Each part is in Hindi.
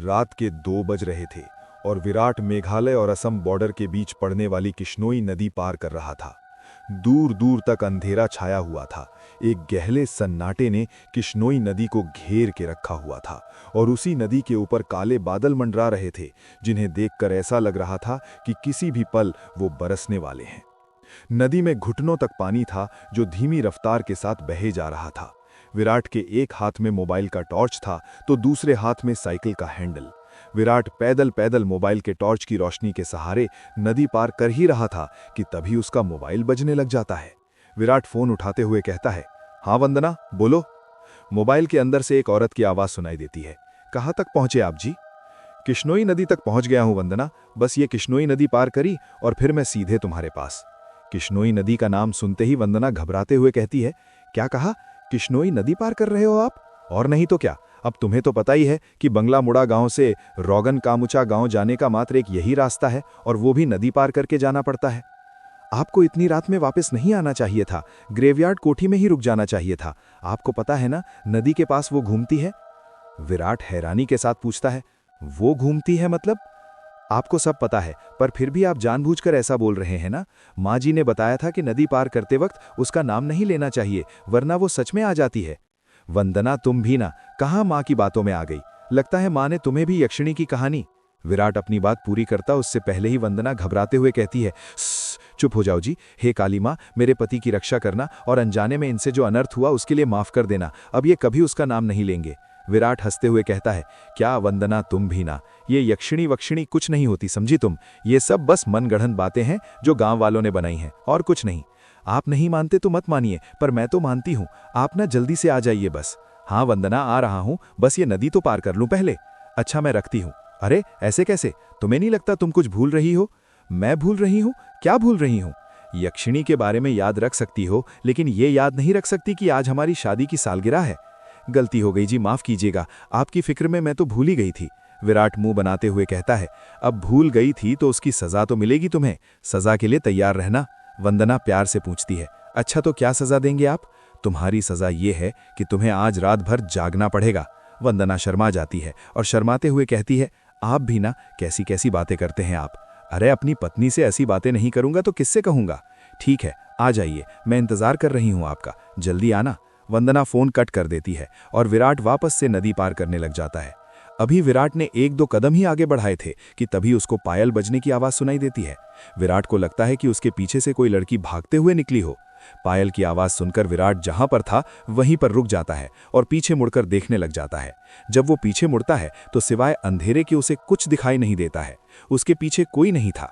रात के 2 बज रहे थे और विराट मेघालय और असम बॉर्डर के बीच पड़ने वाली किश्नोई नदी पार कर रहा था। दूर दूर तक अंधेरा छाया हुआ था। एक गहरे सन्नाटे ने किश्नोई नदी को घेर के रखा हुआ था और उसी नदी के ऊपर काले बादल मंडरा रहे थे, जिन्हें देखकर ऐसा लग रहा था कि किसी भी पल वो बरसने वाले हैं। नदी में घुटनों तक पानी था, जो धीमी रफ्तार के साथ बहे जा रहा था। विराट के एक हाथ में मोबाइल का टॉर्च था तो दूसरे हाथ में साइकिल का हैंडल। विराट पैदल पैदल मोबाइल के टॉर्च की रोशनी के सहारे नदी पार कर ही रहा था कि तभी उसका मोबाइल बजने लग जाता है। विराट फोन उठाते हुए कहता है, हाँ वंदना, बोलो। मोबाइल के अंदर से एक औरत की आवाज सुनाई देती है। कहाँ तक पहुंचे आप जी? किश्नोई नदी तक पहुंच गया हूं वंदना, बस ये किश्नोई नदी पार करी और फिर मैं सीधे तुम्हारे पास। किश्नोई नदी का नाम सुनते ही वंदना घबराते हुए कहती है, क्या कहा? किश्नोई नदी पार कर रहे हो आप? और नहीं तो क्या, अब तुम्हें तो पता ही है कि बंगला मुड़ा गांव से रोगन कामुचा गांव जाने का मात्र एक यही रास्ता है, और वो भी नदी पार करके जाना पड़ता है। आपको इतनी रात में वापस नहीं आना चाहिए था, ग्रेवयार्ड कोठी में ही रुक जाना चाहिए था। आपको पता है ना, नदी के पास वो घूमती है। विराट हैरानी के साथ पूछता है, वो घूमती है मतलब? आपको सब पता है, पर फिर भी आप जानबूझकर ऐसा बोल रहे हैं ना? माँ जी ने बताया था कि नदी पार करते वक्त उसका नाम नहीं लेना चाहिए, वरना वो सच में आ जाती है। वंदना, तुम भी ना, कहाँ माँ की बातों में आ गई? लगता है माँ ने तुम्हें भी यक्षिणी की कहानी। विराट अपनी बात पूरी करता उससे पहले ही वंदना घबराते हुए कहती है, चुप हो जाओ जी। हे काली माँ, मेरे पति की रक्षा करना और अनजाने में इनसे जो अनर्थ हुआ उसके लिए माफ कर देना। अब ये कभी उसका नाम नहीं लेंगे। विराट हंसते हुए कहता है, क्या वंदना, तुम भी ना, ये यक्षिणी वक्षिणी कुछ नहीं होती, समझी तुम? ये सब बस मनगढ़ंत बातें हैं जो गांव वालों ने बनाई हैं, और कुछ नहीं। आप नहीं मानते तो मत मानिए, पर मैं तो मानती हूं। आप ना जल्दी से आ जाइए बस। हाँ वंदना, आ रहा हूं, बस ये नदी तो पार कर लूं पहले। अच्छा, मैं रखती हूं। अरे ऐसे कैसे? तुम्हें नहीं लगता तुम कुछ भूल रही हो? मैं भूल रही हूं? क्या भूल रही हूं? यक्षिणी के बारे में याद रख सकती हो, लेकिन ये याद नहीं रख सकती कि आज हमारी शादी की सालगिरह है। गलती हो गई जी, माफ कीजिएगा। आपकी फिक्र में मैं तो भूल ही गई थी। विराट मुंह बनाते हुए कहता है, अब भूल गई थी तो उसकी सजा तो मिलेगी तुम्हें। सजा के लिए तैयार रहना। वंदना प्यार से पूछती है, अच्छा तो क्या सजा देंगे आप? तुम्हारी सजा ये है कि तुम्हें आज रात भर जागना पड़ेगा। वंदना शर्मा जाती है और शर्माते हुए कहती है, आप भी ना, कैसी कैसी बातें करते हैं आप। अरे अपनी पत्नी से ऐसी बातें नहीं करूंगा तो किससे कहूंगा? ठीक है, आ जाइए, मैं इंतजार कर रही हूं आपका, जल्दी आना। वंदना फोन कट कर देती है और विराट वापस से नदी पार करने लग जाता है। अभी विराट ने 1-2 कदम ही आगे बढ़ाए थे कि तभी उसको पायल बजने की आवाज सुनाई देती है। विराट को लगता है कि उसके पीछे से कोई लड़की भागते हुए निकली हो। पायल की आवाज सुनकर विराट जहां पर था वहीं पर रुक जाता है और पीछे मुड़कर देखने लग जाता है। जब वो पीछे मुड़ता है तो सिवाय अंधेरे के उसे कुछ दिखाई नहीं देता है। उसके पीछे कोई नहीं था।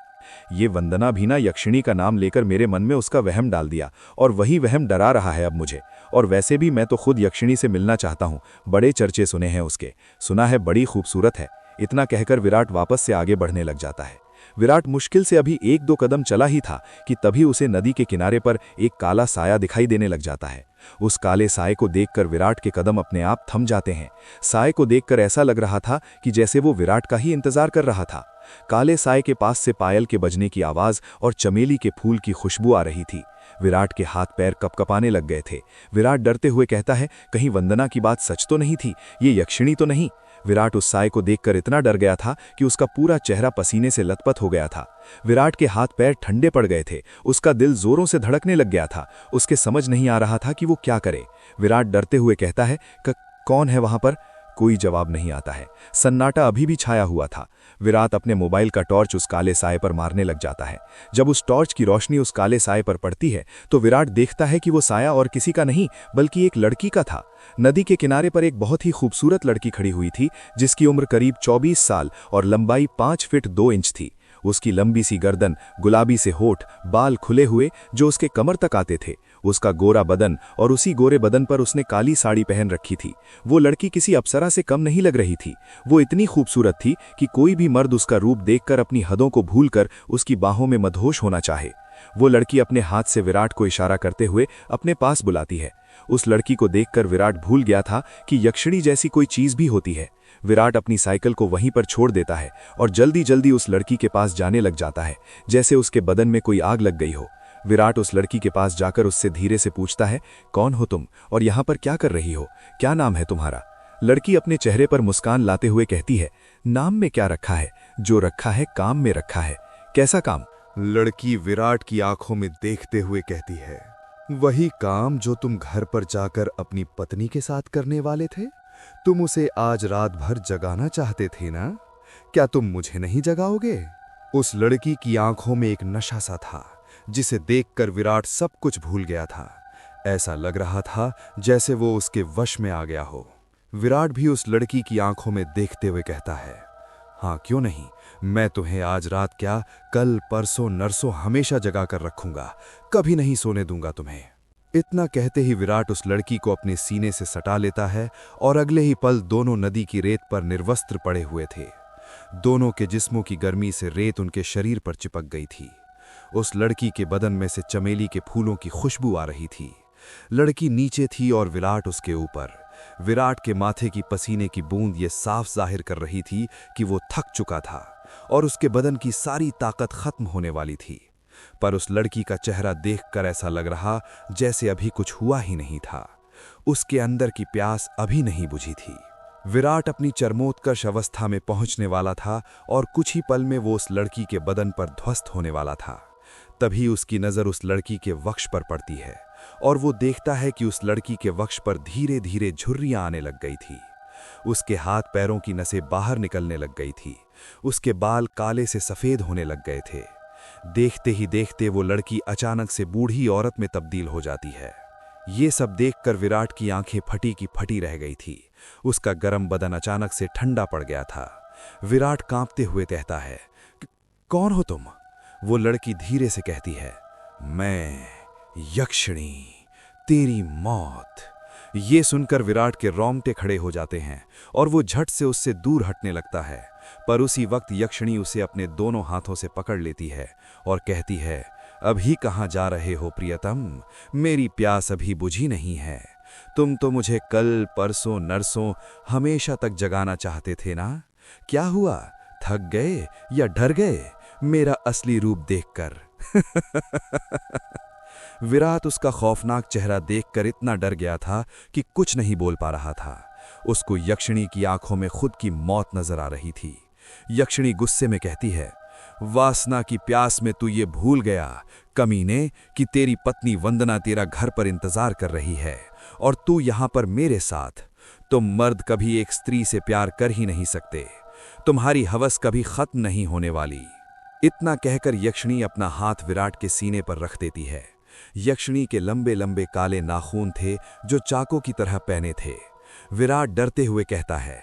ये वंदना भी ना यक्षिणी का नाम लेकर मेरे मन में उसका वहम डाल दिया, और वही वहम डरा रहा है अब मुझे। और वैसे भी मैं तो खुद यक्षिणी से मिलना चाहता हूँ, बड़े चर्चे सुने हैं उसके, सुना है बड़ी खूबसूरत है। इतना कहकर विराट वापस से आगे बढ़ने लग जाता है। विराट मुश्किल से अभी 1-2 कदम चला ही था कि तभी उसे नदी के किनारे पर एक काला साया दिखाई देने लग जाता है। उस काले साये को देखकर विराट के कदम अपने आप थम जाते हैं। साये को देखकर ऐसा लग रहा था कि जैसे वो विराट का ही इंतजार कर रहा था। काले साये के पास से पायल के बजने की आवाज और चमेली के फूल की खुशबू आ रही थी। विराट के हाथ पैर कपकपाने लग गए थे। विराट डरते हुए कहता है, कहीं वंदना की बात सच तो नहीं थी, ये यक्षिणी तो नहीं। विराट उस साये को देखकर इतना डर गया था कि उसका पूरा चेहरा पसीने से लथपथ हो गया था। विराट के हाथ पैर ठंडे पड़ गए थे। उसका दिल जोरों से धड़कने लग गया था। उसके समझ नहीं आ रहा था कि वो क्या करे। विराट डरते हुए कहता है, कौन है वहां पर? कोई जवाब नहीं आता है। सन्नाटा अभी भी छाया हुआ था। विराट अपने मोबाइल का टॉर्च उस काले साये पर मारने लग जाता है। जब उस टॉर्च की रोशनी उस काले साये पर पड़ती है तो विराट देखता है कि वो साया और किसी का नहीं बल्कि एक लड़की का था। नदी के किनारे पर एक बहुत ही खूबसूरत लड़की खड़ी हुई थी, जिसकी उम्र करीब 24 साल और लंबाई 5 फीट 2 इंच थी। उसकी लंबी सी गर्दन, गुलाबी से होठ, बाल खुले हुए जो उसके कमर तक आते थे, उसका गोरा बदन, और उसी गोरे बदन पर उसने काली साड़ी पहन रखी थी। वो लड़की किसी अप्सरा से कम नहीं लग रही थी। वो इतनी खूबसूरत थी कि कोई भी मर्द उसका रूप देखकर अपनी हदों को भूलकर उसकी बाहों में मदहोश होना चाहे। वो लड़की अपने हाथ से विराट को इशारा करते हुए अपने पास बुलाती है। उस लड़की को देखकर विराट भूल गया था कि यक्षिणी जैसी कोई चीज भी होती है। विराट अपनी साइकिल को वहीं पर छोड़ देता है और जल्दी जल्दी उस लड़की के पास जाने लग जाता है, जैसे उसके बदन में कोई आग लग गई हो। विराट उस लड़की के पास जाकर उससे धीरे से पूछता है, कौन हो तुम और यहाँ पर क्या कर रही हो? क्या नाम है तुम्हारा? लड़की अपने चेहरे पर मुस्कान लाते हुए कहती है, नाम में क्या रखा है? जो रखा है काम में रखा है। कैसा काम? लड़की विराट की आंखों में देखते हुए कहती है, वही काम जो तुम घर पर जाकर अपनी पत्नी के साथ करने वाले थे। तुम उसे आज रात भर जगाना चाहते थे ना? क्या तुम मुझे नहीं जगाओगे? उस लड़की की आंखों में एक नशा सा था, जिसे देखकर विराट सब कुछ भूल गया था। ऐसा लग रहा था जैसे वो उसके वश में आ गया हो। विराट भी उस लड़की की आंखों में देखते हुए कहता है, हाँ क्यों नहीं, मैं तुम्हें आज रात क्या, कल परसों नरसों हमेशा जगा कर रखूंगा, कभी नहीं सोने दूंगा तुम्हें। इतना कहते ही विराट उस लड़की को अपने सीने से सटा लेता है और अगले ही पल दोनों नदी की रेत पर निर्वस्त्र पड़े हुए थे। दोनों के जिस्मों की गर्मी से रेत उनके शरीर पर चिपक गई थी। उस लड़की के बदन में से चमेली के फूलों की खुशबू आ रही थी। लड़की नीचे थी और विराट उसके ऊपर। विराट के माथे की पसीने की बूंद ये साफ जाहिर कर रही थी कि वो थक चुका था और उसके बदन की सारी ताकत खत्म होने वाली थी। पर उस लड़की का चेहरा देखकर ऐसा लग रहा जैसे अभी कुछ हुआ ही नहीं था। उसके अंदर की प्यास अभी नहीं बुझी थी। विराट अपनी चरमोत्कर्ष अवस्था में पहुंचने वाला था और कुछ ही पल में वो उस लड़की के बदन पर ध्वस्त होने वाला था। तभी उसकी नज़र उस लड़की के वक्ष पर पड़ती है और वो देखता है कि उस लड़की के वक्ष पर धीरे धीरे झुर्रियां आने लग गई थी। उसके हाथ पैरों की नसें बाहर निकलने लग गई थी। उसके बाल काले से सफ़ेद होने लग गए थे। देखते ही देखते वो लड़की अचानक से बूढ़ी औरत में तब्दील हो जाती है। ये सब देखकर विराट की आंखें फटी की फटी रह गई थी। उसका गर्म बदन अचानक से ठंडा पड़ गया था। विराट कांपते हुए कहता है, कौन हो तुम? वो लड़की धीरे से कहती है, मैं यक्षिणी, तेरी मौत। ये सुनकर विराट के रोंगटे खड़े हो जाते हैं और वो झट से उससे दूर हटने लगता है। पर उसी वक्त यक्षिणी उसे अपने दोनों हाथों से पकड़ लेती है और कहती है, अभी कहाँ जा रहे हो प्रियतम? मेरी प्यास अभी बुझी नहीं है। तुम तो मुझे कल परसों नरसों हमेशा तक जगाना चाहते थे ना? क्या हुआ, थक गए या डर गए मेरा असली रूप देखकर? विराट उसका खौफनाक चेहरा देखकर इतना डर गया था कि कुछ नहीं बोल पा रहा था। उसको यक्षिणी की आंखों में खुद की मौत नजर आ रही थी। यक्षिणी गुस्से में कहती है, वासना की प्यास में तू ये भूल गया कमीने कि तेरी पत्नी वंदना तेरा घर पर इंतजार कर रही है और तू यहां पर मेरे साथ। तुम मर्द कभी एक स्त्री से प्यार कर ही नहीं सकते। तुम्हारी हवस कभी खत्म नहीं होने वाली। इतना कहकर यक्षिणी अपना हाथ विराट के सीने पर रख देती है। यक्षिणी के लंबे लंबे काले नाखून थे जो चाकों की तरह पहने थे। विराट डरते हुए कहता है,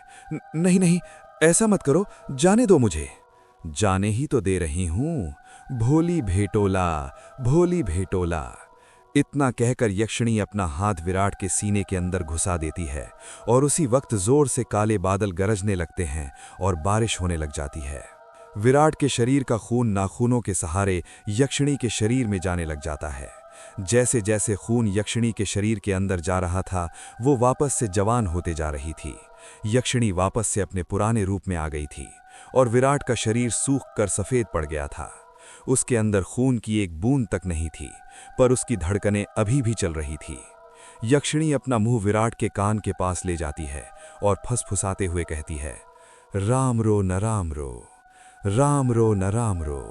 नहीं नहीं, ऐसा मत करो, जाने दो मुझे। जाने ही तो दे रही हूं, भोली भेटोला, भोली भेटोला। इतना कहकर यक्षिणी अपना हाथ विराट के सीने के अंदर घुसा देती है और उसी वक्त जोर से काले बादल गरजने लगते हैं और बारिश होने लग जाती है। विराट के शरीर का खून नाखूनों के सहारे यक्षिणी के शरीर में जाने लग जाता है। जैसे जैसे खून यक्षिणी के शरीर के अंदर जा रहा था, वो वापस से जवान होते जा रही थी। यक्षिणी वापस से अपने पुराने रूप में आ गई थी और विराट का शरीर सूख कर सफ़ेद पड़ गया था। उसके अंदर खून की एक बूंद तक नहीं थी, पर उसकी धड़कनें अभी भी चल रही थी। यक्षिणी अपना मुंह विराट के कान के पास ले जाती है और फुसफुसाते हुए कहती है, राम रो न राम रो, राम रो न राम रो।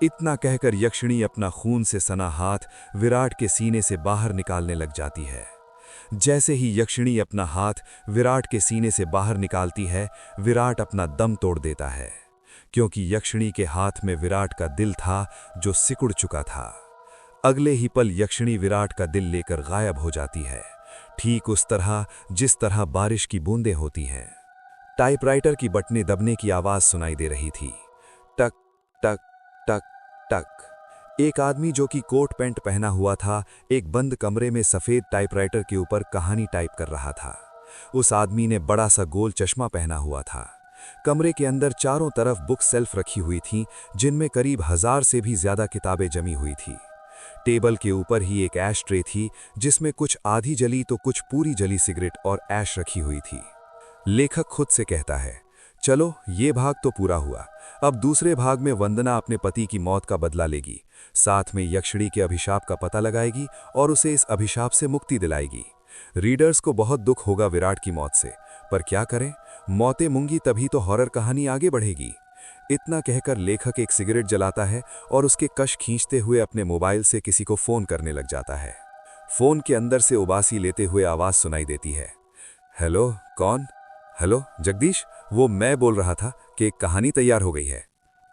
इतना कहकर यक्षिणी अपना खून से सना हाथ विराट के सीने से बाहर निकालने लग जाती है। जैसे ही यक्षिणी अपना हाथ विराट के सीने से बाहर निकालती है, विराट अपना दम तोड़ देता है, क्योंकि यक्षिणी के हाथ में विराट का दिल था जो सिकुड़ चुका था। अगले ही पल यक्षिणी विराट का दिल लेकर गायब हो जाती है, ठीक उस तरह जिस तरह बारिश की बूंदें होती हैं। टाइपराइटर की बटनें दबने की आवाज सुनाई दे रही थी। टक टक टक टक। एक आदमी जो कि कोट पैंट पहना हुआ था, एक बंद कमरे में सफेद टाइपराइटर के ऊपर कहानी टाइप कर रहा था। उस आदमी ने बड़ा सा गोल चश्मा पहना हुआ था। कमरे के अंदर चारों तरफ बुक सेल्फ रखी हुई थीं, जिनमें करीब 1000 से भी ज्यादा किताबें जमी हुई थी। टेबल के ऊपर ही एक ऐश ट्रे थी, जिसमें कुछ आधी जली तो कुछ पूरी जली सिगरेट और ऐश रखी हुई थी। लेखक खुद से कहता है, चलो ये भाग तो पूरा हुआ, अब दूसरे भाग में वंदना अपने पति की मौत का बदला लेगी, साथ में यक्षिणी के अभिशाप का पता लगाएगी और उसे इस अभिशाप से मुक्ति दिलाएगी। रीडर्स को बहुत दुख होगा विराट की मौत से, पर क्या करें, मौतें मूंगी तभी तो हॉरर कहानी आगे बढ़ेगी। इतना कहकर लेखक एक सिगरेट जलाता है और उसके कश खींचते हुए अपने मोबाइल से किसी को फोन करने लग जाता है। फोन के अंदर से उबासी लेते हुए आवाज सुनाई देती है। हेलो, कौन? हेलो जगदीश, वो मैं बोल रहा था कि एक कहानी तैयार हो गई है।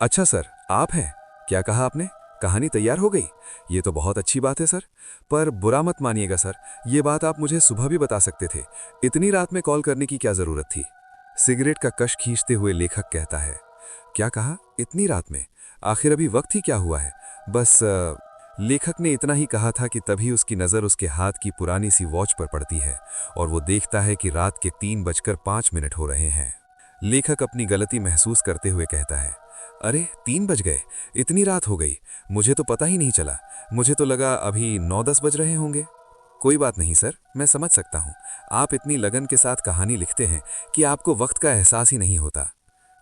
अच्छा सर, आप हैं? क्या कहा आपने? कहानी तैयार हो गई? ये तो बहुत अच्छी बात है सर, पर बुरा मत मानिएगा सर, ये बात आप मुझे सुबह भी बता सकते थे। इतनी रात में कॉल करने की क्या जरूरत थी? सिगरेट का कश खींचते हुए लेखक कहता है। क्या कहा? इतनी रात में? आखिर अभी वक्त ही क्या हुआ है? बस लेखक ने इतना ही कहा था कि तभी उसकी नज़र उसके हाथ की पुरानी सी वॉच पर पड़ती है और वो देखता है कि रात के 3:05 हो रहे हैं। लेखक अपनी गलती महसूस करते हुए कहता है, अरे 3 बज गए, इतनी रात हो गई, मुझे तो पता ही नहीं चला, मुझे तो लगा अभी 9-10 बज रहे होंगे। कोई बात नहीं सर, मैं समझ सकता हूँ, आप इतनी लगन के साथ कहानी लिखते हैं कि आपको वक्त का एहसास ही नहीं होता।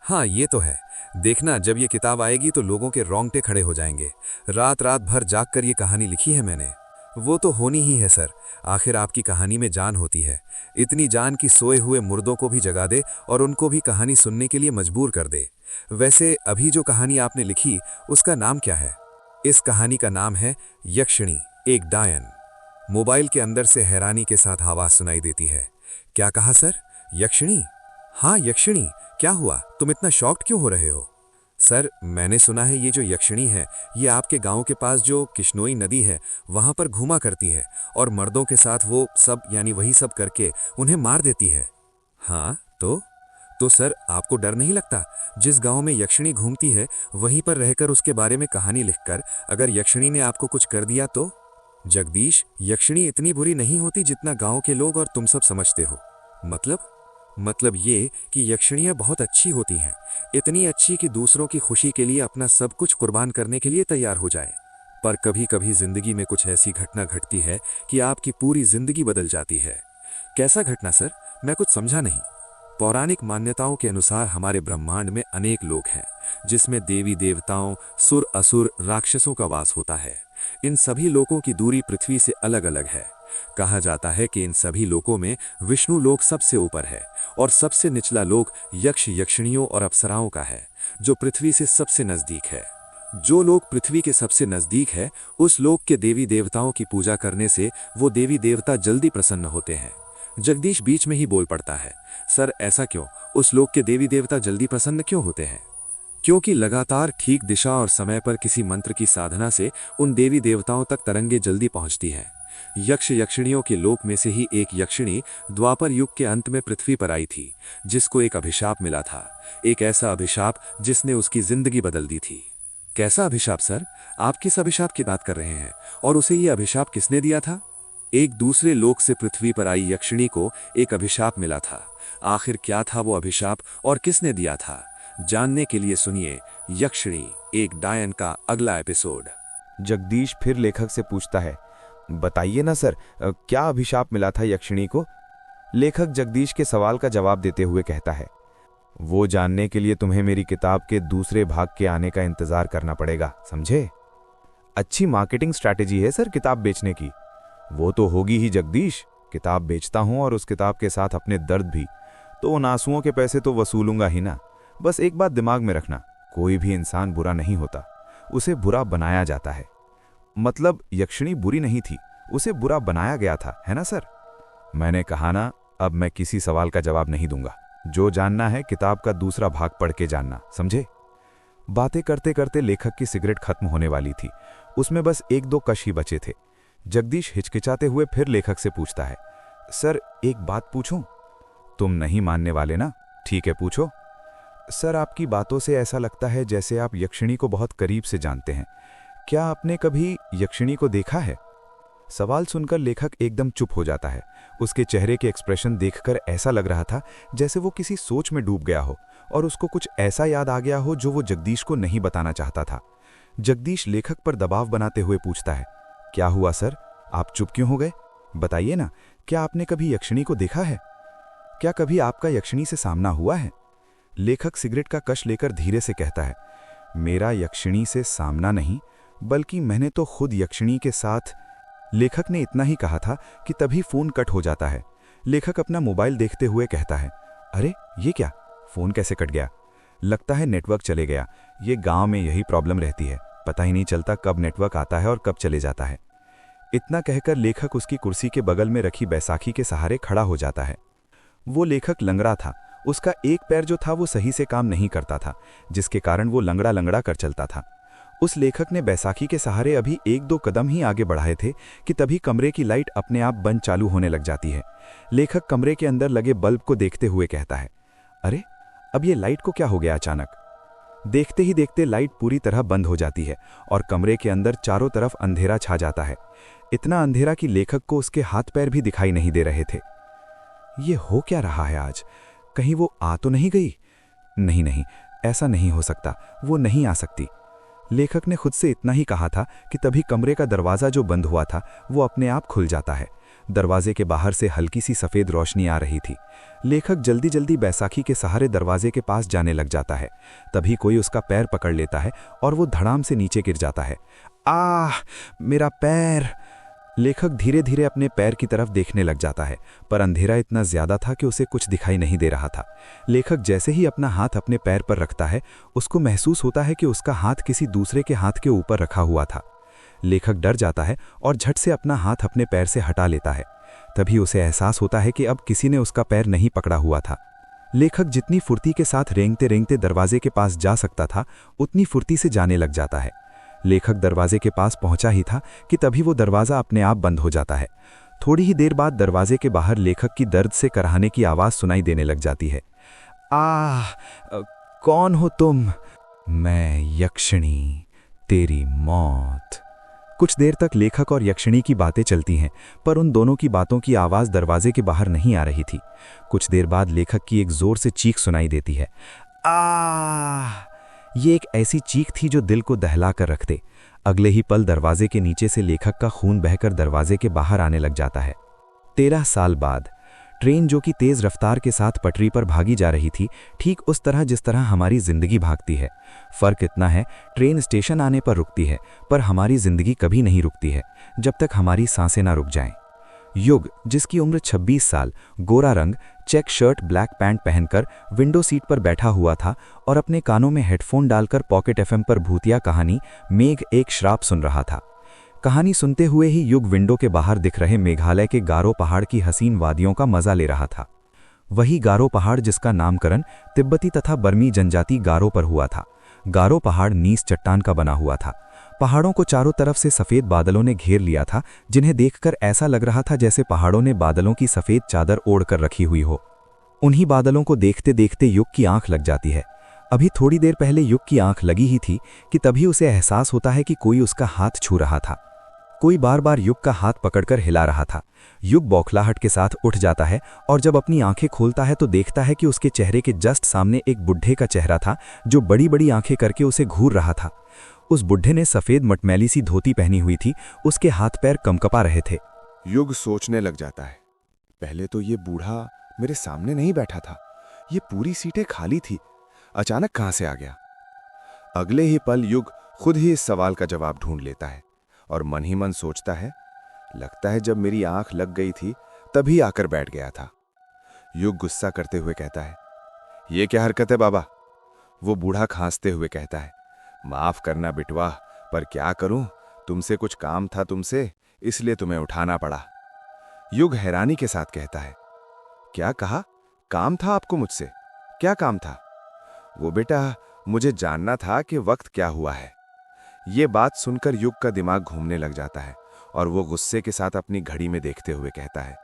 हाँ ये तो है, देखना जब ये किताब आएगी तो लोगों के रोंगटे खड़े हो जाएंगे। रात रात भर जाग कर ये कहानी लिखी है मैंने। वो तो होनी ही है सर, आखिर आपकी कहानी में जान होती है, इतनी जान कि सोए हुए मुर्दों को भी जगा दे और उनको भी कहानी सुनने के लिए मजबूर कर दे। वैसे अभी जो कहानी आपने लिखी उसका नाम क्या है? इस कहानी का नाम है यक्षिणी, एक डायन। मोबाइल के अंदर से हैरानी के साथ आवाज सुनाई देती है। क्या कहा सर? यक्षिणी? हाँ यक्षिणी, क्या हुआ, तुम इतना शॉक्ड क्यों हो रहे हो? सर मैंने सुना है ये जो यक्षिणी है ये आपके गांव के पास जो किश्नोई नदी है वहां पर घूमा करती है और मर्दों के साथ वो सब यानी वही सब करके उन्हें मार देती है। हाँ तो सर आपको डर नहीं लगता? जिस गांव में यक्षिणी घूमती है वहीं पर रहकर उसके बारे में कहानी लिखकर अगर यक्षिणी ने आपको कुछ कर दिया तो? जगदीश, यक्षिणी इतनी बुरी नहीं होती जितना गांव के लोग और तुम सब समझते हो। मतलब ये कि यक्षिणियाँ बहुत अच्छी होती हैं, इतनी अच्छी कि दूसरों की खुशी के लिए अपना सब कुछ कुर्बान करने के लिए तैयार हो जाए। पर कभी कभी जिंदगी में कुछ ऐसी घटना घटती है कि आपकी पूरी जिंदगी बदल जाती है। कैसा घटना सर? मैं कुछ समझा नहीं। पौराणिक मान्यताओं के अनुसार हमारे ब्रह्मांड में अनेक लोक हैं, जिसमें देवी देवताओं, सुर असुर, राक्षसों का वास होता है। इन सभी लोकों की दूरी पृथ्वी से अलग अलग है। कहा जाता है कि इन सभी लोकों में विष्णु लोक सबसे ऊपर है और सबसे निचला लोक यक्ष, यक्षिणियों और अप्सराओं का है, जो पृथ्वी से सबसे नजदीक है। जो लोक पृथ्वी के सबसे नजदीक है उस लोक के देवी देवताओं की पूजा करने से वो देवी देवता जल्दी प्रसन्न होते हैं। जगदीश बीच में ही बोल पड़ता है, सर ऐसा क्यों? उस लोक के देवी देवता जल्दी प्रसन्न क्यों होते हैं? क्योंकि लगातार ठीक दिशा और समय पर किसी मंत्र की साधना से उन देवी देवताओं तक तरंगे जल्दी पहुंचती हैं। यक्ष यक्षिणियों के लोक में से ही एक यक्षिणी द्वापर युग के अंत में पृथ्वी पर आई थी, जिसको एक अभिशाप मिला था, एक ऐसा अभिशाप जिसने उसकी जिंदगी बदल दी थी। कैसा अभिशाप सर? आप किस अभिशाप की बात कर रहे हैं और उसे ये अभिशाप किसने दिया था? एक दूसरे लोक से पृथ्वी पर आई यक्षिणी को एक अभिशाप मिला था। आखिर क्या था वो अभिशाप और किसने दिया था? जानने के लिए सुनिए यक्षिणी, एक डायन का अगला एपिसोड। जगदीश फिर लेखक से पूछता है, बताइए ना सर, क्या अभिशाप मिला था यक्षिणी को? लेखक जगदीश के सवाल का जवाब देते हुए कहता है, वो जानने के लिए तुम्हें मेरी किताब के दूसरे भाग के आने का इंतजार करना पड़ेगा, समझे? अच्छी मार्केटिंग स्ट्रैटेजी है सर किताब बेचने की। वो तो होगी ही जगदीश, किताब बेचता हूं और उस किताब के साथ अपने दर्द भी, तो उन आंसुओं के पैसे तो वसूलूंगा ही ना। बस एक बात दिमाग में रखना, कोई भी इंसान बुरा नहीं होता, उसे बुरा बनाया जाता है। मतलब यक्षिणी बुरी नहीं थी, उसे बुरा बनाया गया था, है ना सर? मैंने कहा ना, अब मैं किसी सवाल का जवाब नहीं दूंगा। जो जानना है किताब का दूसरा भाग पढ़ के जानना, समझे? बातें करते करते लेखक की सिगरेट खत्म होने वाली थी, उसमें बस 1-2 कश ही बचे थे। जगदीश हिचकिचाते हुए फिर लेखक से पूछता है, सर एक बात पूछूं? तुम नहीं मानने वाले ना? ठीक है पूछो। सर आपकी बातों से ऐसा लगता है जैसे आप यक्षिणी को बहुत करीब से जानते हैं। क्या आपने कभी यक्षिणी को देखा है? सवाल सुनकर लेखक एकदम चुप हो जाता है। उसके चेहरे के एक्सप्रेशन देखकर ऐसा लग रहा था जैसे वो किसी सोच में डूब गया हो और उसको कुछ ऐसा याद आ गया हो जो वो जगदीश को नहीं बताना चाहता था। जगदीश लेखक पर दबाव बनाते हुए पूछता है, क्या हुआ सर, आप चुप क्यों हो गए? बताइए ना, क्या आपने कभी यक्षिणी को देखा है? क्या कभी आपका यक्षिणी से सामना हुआ है? लेखक सिगरेट का कश लेकर धीरे से कहता है, मेरा यक्षिणी से सामना नहीं, बल्कि मैंने तो खुद यक्षिणी के साथ। लेखक ने इतना ही कहा था कि तभी फोन कट हो जाता है। लेखक अपना मोबाइल देखते हुए कहता है, अरे ये क्या, फोन कैसे कट गया? लगता है नेटवर्क चले गया। ये गांव में यही प्रॉब्लम रहती है, पता ही नहीं चलता कब नेटवर्क आता है और कब चले जाता है। इतना कहकर लेखक उसकी कुर्सी के बगल में रखी बैसाखी के सहारे खड़ा हो जाता है। वो लेखक लंगड़ा था, उसका एक पैर जो था वो सही से काम नहीं करता था, जिसके कारण वो लंगड़ा लंगड़ा कर चलता था। उस लेखक ने बैसाखी के सहारे अभी 1-2 कदम ही आगे बढ़ाए थे कि तभी कमरे की लाइट अपने आप बंद चालू होने लग जाती है। लेखक कमरे के अंदर लगे बल्ब को देखते हुए कहता है, अरे अब ये लाइट को क्या हो गया अचानक? देखते ही देखते लाइट पूरी तरह बंद हो जाती है और कमरे के अंदर चारों तरफ अंधेरा छा जाता है। इतना अंधेरा कि लेखक को उसके हाथ पैर भी दिखाई नहीं दे रहे थे। ये हो क्या रहा है आज? कहीं वो आ तो नहीं गई? नहीं नहीं, ऐसा नहीं हो सकता, वो नहीं आ सकती। लेखक ने खुद से इतना ही कहा था कि तभी कमरे का दरवाज़ा जो बंद हुआ था वो अपने आप खुल जाता है। दरवाजे के बाहर से हल्की सी सफ़ेद रोशनी आ रही थी। लेखक जल्दी जल्दी बैसाखी के सहारे दरवाजे के पास जाने लग जाता है। तभी कोई उसका पैर पकड़ लेता है और वो धड़ाम से नीचे गिर जाता है। आह, मेरा पैर! लेखक धीरे धीरे अपने पैर की तरफ देखने लग जाता है, पर अंधेरा इतना ज्यादा था कि उसे कुछ दिखाई नहीं दे रहा था। लेखक जैसे ही अपना हाथ अपने पैर पर रखता है, उसको महसूस होता है कि उसका हाथ किसी दूसरे के हाथ के ऊपर रखा हुआ था। लेखक डर जाता है और झट से अपना हाथ अपने पैर से हटा लेता है। तभी उसे एहसास होता है कि अब किसी ने उसका पैर नहीं पकड़ा हुआ था। लेखक जितनी फुर्ती के साथ रेंगते रेंगते दरवाजे के पास जा सकता था, उतनी फुर्ती से जाने लग जाता है। लेखक दरवाजे के पास पहुंचा ही था कि तभी वो दरवाज़ा अपने आप बंद हो जाता है। थोड़ी ही देर बाद दरवाजे के बाहर लेखक की दर्द से कराहने की आवाज़ सुनाई देने लग जाती है। आह, कौन हो तुम? मैं यक्षिणी, तेरी मौत। कुछ देर तक लेखक और यक्षिणी की बातें चलती हैं, पर उन दोनों की बातों की आवाज़ दरवाजे के बाहर नहीं आ रही थी। कुछ देर बाद लेखक की एक जोर से चीख सुनाई देती है। आह! ये एक ऐसी चीख थी जो दिल को दहला कर रख दे। अगले ही पल दरवाजे के नीचे से लेखक का खून बहकर दरवाजे के बाहर आने लग जाता है। 13 साल बाद ट्रेन जो कि तेज रफ्तार के साथ पटरी पर भागी जा रही थी, ठीक उस तरह जिस तरह हमारी जिंदगी भागती है। फर्क इतना है, ट्रेन स्टेशन आने पर रुकती है, पर हमारी जिंदगी कभी नहीं रुकती है जब तक हमारी सांसें ना रुक जाएं। युग, जिसकी उम्र 26 साल, गोरा रंग, चेक शर्ट, ब्लैक पैंट पहनकर विंडो सीट पर बैठा हुआ था और अपने कानों में हेडफोन डालकर पॉकेट एफएम पर भूतिया कहानी मेघ एक श्राप सुन रहा था। कहानी सुनते हुए ही युग विंडो के बाहर दिख रहे मेघालय के गारो पहाड़ की हसीन वादियों का मजा ले रहा था। वही गारो पहाड़ जिसका नामकरण तिब्बती तथा बर्मी जनजाति गारो पर हुआ था। गारो पहाड़ नीस चट्टान का बना हुआ था। पहाड़ों को चारों तरफ से सफ़ेद बादलों ने घेर लिया था, जिन्हें देखकर ऐसा लग रहा था जैसे पहाड़ों ने बादलों की सफ़ेद चादर ओढ़कर रखी हुई हो। उन्हीं बादलों को देखते देखते युग की आंख लग जाती है। अभी थोड़ी देर पहले युग की आंख लगी ही थी कि तभी उसे एहसास होता है कि कोई उसका हाथ छू रहा था। कोई बार बार युग का हाथ पकड़कर हिला रहा था। युग बौखलाहट के साथ उठ जाता है और जब अपनी आंखें खोलता है तो देखता है कि उसके चेहरे के जस्ट सामने एक बुढ़े का चेहरा था, जो बड़ी बड़ी आंखें करके उसे घूर रहा था। उस बुढ़े ने सफ़ेद मटमैली सी धोती पहनी हुई थी, उसके हाथ पैर कंपकपा रहे थे। युग सोचने लग जाता है, पहले तो ये बूढ़ा मेरे सामने नहीं बैठा था, ये पूरी सीटें खाली थी, अचानक कहां से आ गया? अगले ही पल युग खुद ही इस सवाल का जवाब ढूंढ लेता है और मन ही मन सोचता है, लगता है जब मेरी आंख लग गई थी तभी आकर बैठ गया था। युग गुस्सा करते हुए कहता है, ये क्या हरकत है बाबा? वो बूढ़ा खांसते हुए कहता है, माफ करना बिटवा, पर क्या करूं, तुमसे कुछ काम था तुमसे, इसलिए तुम्हें उठाना पड़ा। युग हैरानी के साथ कहता है, क्या कहा? काम था आपको मुझसे? क्या काम था? वो बेटा, मुझे जानना था कि वक्त क्या हुआ है। ये बात सुनकर युग का दिमाग घूमने लग जाता है और वो गुस्से के साथ अपनी घड़ी में देखते हुए कहता है,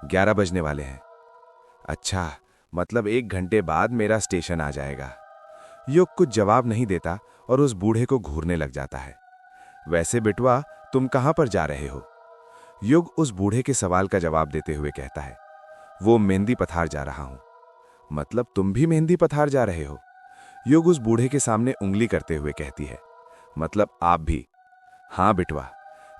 11 बजने वाले हैं। अच्छा, मतलब 1 घंटे बाद मेरा स्टेशन आ जाएगा। युग कुछ जवाब नहीं देता और उस बूढ़े को घूरने लग जाता है। वैसे बिटवा, तुम कहां पर जा रहे हो? युग उस बूढ़े के सवाल का जवाब देते हुए कहता है, वो मेहंदी पथार जा रहा हूं। मतलब तुम भी मेहंदी पथार जा रहे हो? युग उस बूढ़े के सामने उंगली करते हुए कहती है, मतलब आप भी? हाँ बिटवा,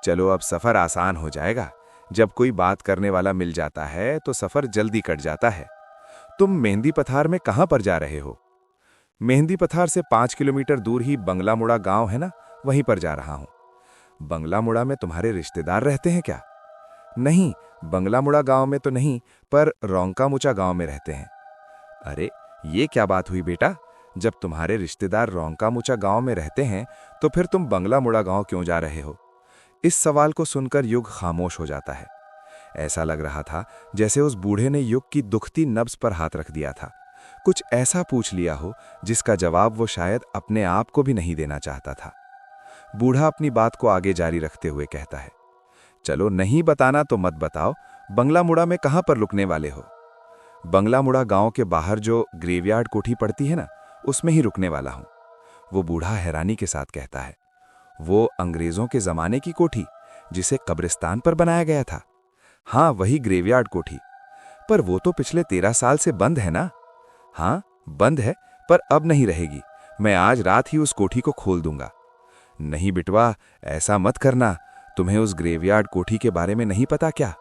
चलो अब सफर आसान हो जाएगा। जब कोई बात करने वाला मिल जाता है तो सफर जल्दी कट जाता है। तुम मेहंदी पथार में कहां पर जा रहे हो? मेहंदी पथार से 5 किलोमीटर दूर ही बंगलामुड़ा गांव है ना, वहीं पर जा रहा हूं। बंगलामुड़ा में तुम्हारे रिश्तेदार रहते हैं क्या? नहीं, बंगलामुड़ा गांव में तो नहीं, पर रोंकामुचा गांव में रहते हैं। अरे ये क्या बात हुई बेटा? जब तुम्हारे रिश्तेदार रोंका-मुचा गांव में रहते हैं तो फिर तुम बंगला मुड़ा गांव क्यों जा रहे हो? इस सवाल को सुनकर युग खामोश हो जाता है। ऐसा लग रहा था जैसे उस बूढ़े ने युग की दुखती नब्ज पर हाथ रख दिया था। कुछ ऐसा पूछ लिया हो जिसका जवाब वो शायद अपने आप को भी नहीं देना चाहता था। बूढ़ा अपनी बात को आगे जारी रखते हुए कहता है, चलो नहीं बताना तो मत बताओ, बंगला मुड़ा में कहां पर रुकने वाले हो? बंगला मुड़ा गांव के बाहर जो ग्रेवयार्ड कोठी पड़ती है ना, उसमें ही रुकने वाला हूं। वो बूढ़ा हैरानी के साथ कहता है, वो अंग्रेजों के जमाने की कोठी जिसे कब्रिस्तान पर बनाया गया था? हाँ, वही ग्रेवयार्ड कोठी। पर वो तो पिछले 13 साल से बंद है ना? हाँ, बंद है, पर अब नहीं रहेगी। मैं आज रात ही उस कोठी को खोल दूंगा। नहीं बिटवा, ऐसा मत करना। तुम्हें उस ग्रेवयार्ड कोठी के बारे में नहीं पता क्या?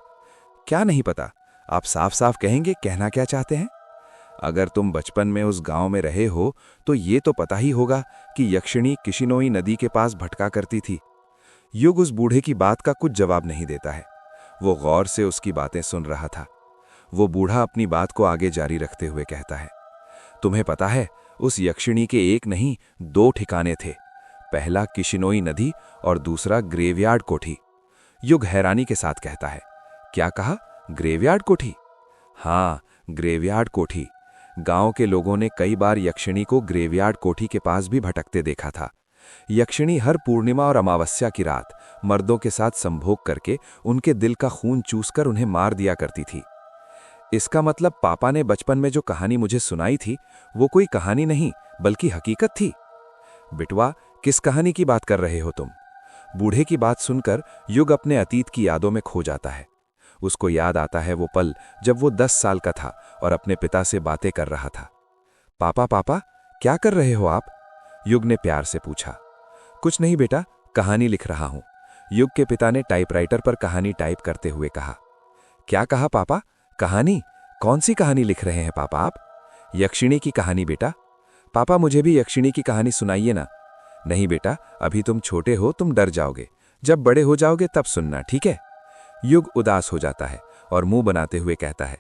क्या नहीं पता? आप साफ साफ कहेंगे, कहना क्या चाहते हैं? अगर तुम बचपन में उस गांव में रहे हो तो ये तो पता ही होगा कि यक्षिणी किशिनोई नदी के पास भटका करती थी। युग उस बूढ़े की बात का कुछ जवाब नहीं देता है। वो गौर से उसकी बातें सुन रहा था। वो बूढ़ा अपनी बात को आगे जारी रखते हुए कहता है, तुम्हें पता है, उस यक्षिणी के एक नहीं 2 ठिकाने थे। पहला किशिनोई नदी और दूसरा ग्रेवयार्ड कोठी। युग हैरानी के साथ कहता है, क्या कहा? ग्रेवयार्ड कोठी? हाँ, ग्रेवयार्ड कोठी। गांव के लोगों ने कई बार यक्षिणी को ग्रेवयार्ड कोठी के पास भी भटकते देखा था। यक्षिणी हर पूर्णिमा और अमावस्या की रात मर्दों के साथ संभोग करके उनके दिल का खून चूसकर उन्हें मार दिया करती थी। इसका मतलब पापा ने बचपन में जो कहानी मुझे सुनाई थी वो कोई कहानी नहीं बल्कि हकीकत थी। बिटवा, किस कहानी की बात कर रहे हो तुम? बूढ़े की बात सुनकर युग अपने अतीत की यादों में खो जाता है। उसको याद आता है वो पल जब वो 10 साल का था और अपने पिता से बातें कर रहा था। पापा पापा, क्या कर रहे हो आप? युग ने प्यार से पूछा। कुछ नहीं बेटा, कहानी लिख रहा हूं। युग के पिता ने टाइपराइटर पर कहानी टाइप करते हुए कहा। क्या कहा पापा? कहानी? कौन सी कहानी लिख रहे हैं पापा आप? यक्षिणी की कहानी बेटा। पापा, मुझे भी यक्षिणी की कहानी सुनाइए ना। नहीं बेटा, अभी तुम छोटे हो, तुम डर जाओगे। जब बड़े हो जाओगे तब सुनना, ठीक है? युग उदास हो जाता है और मुंह बनाते हुए कहता है,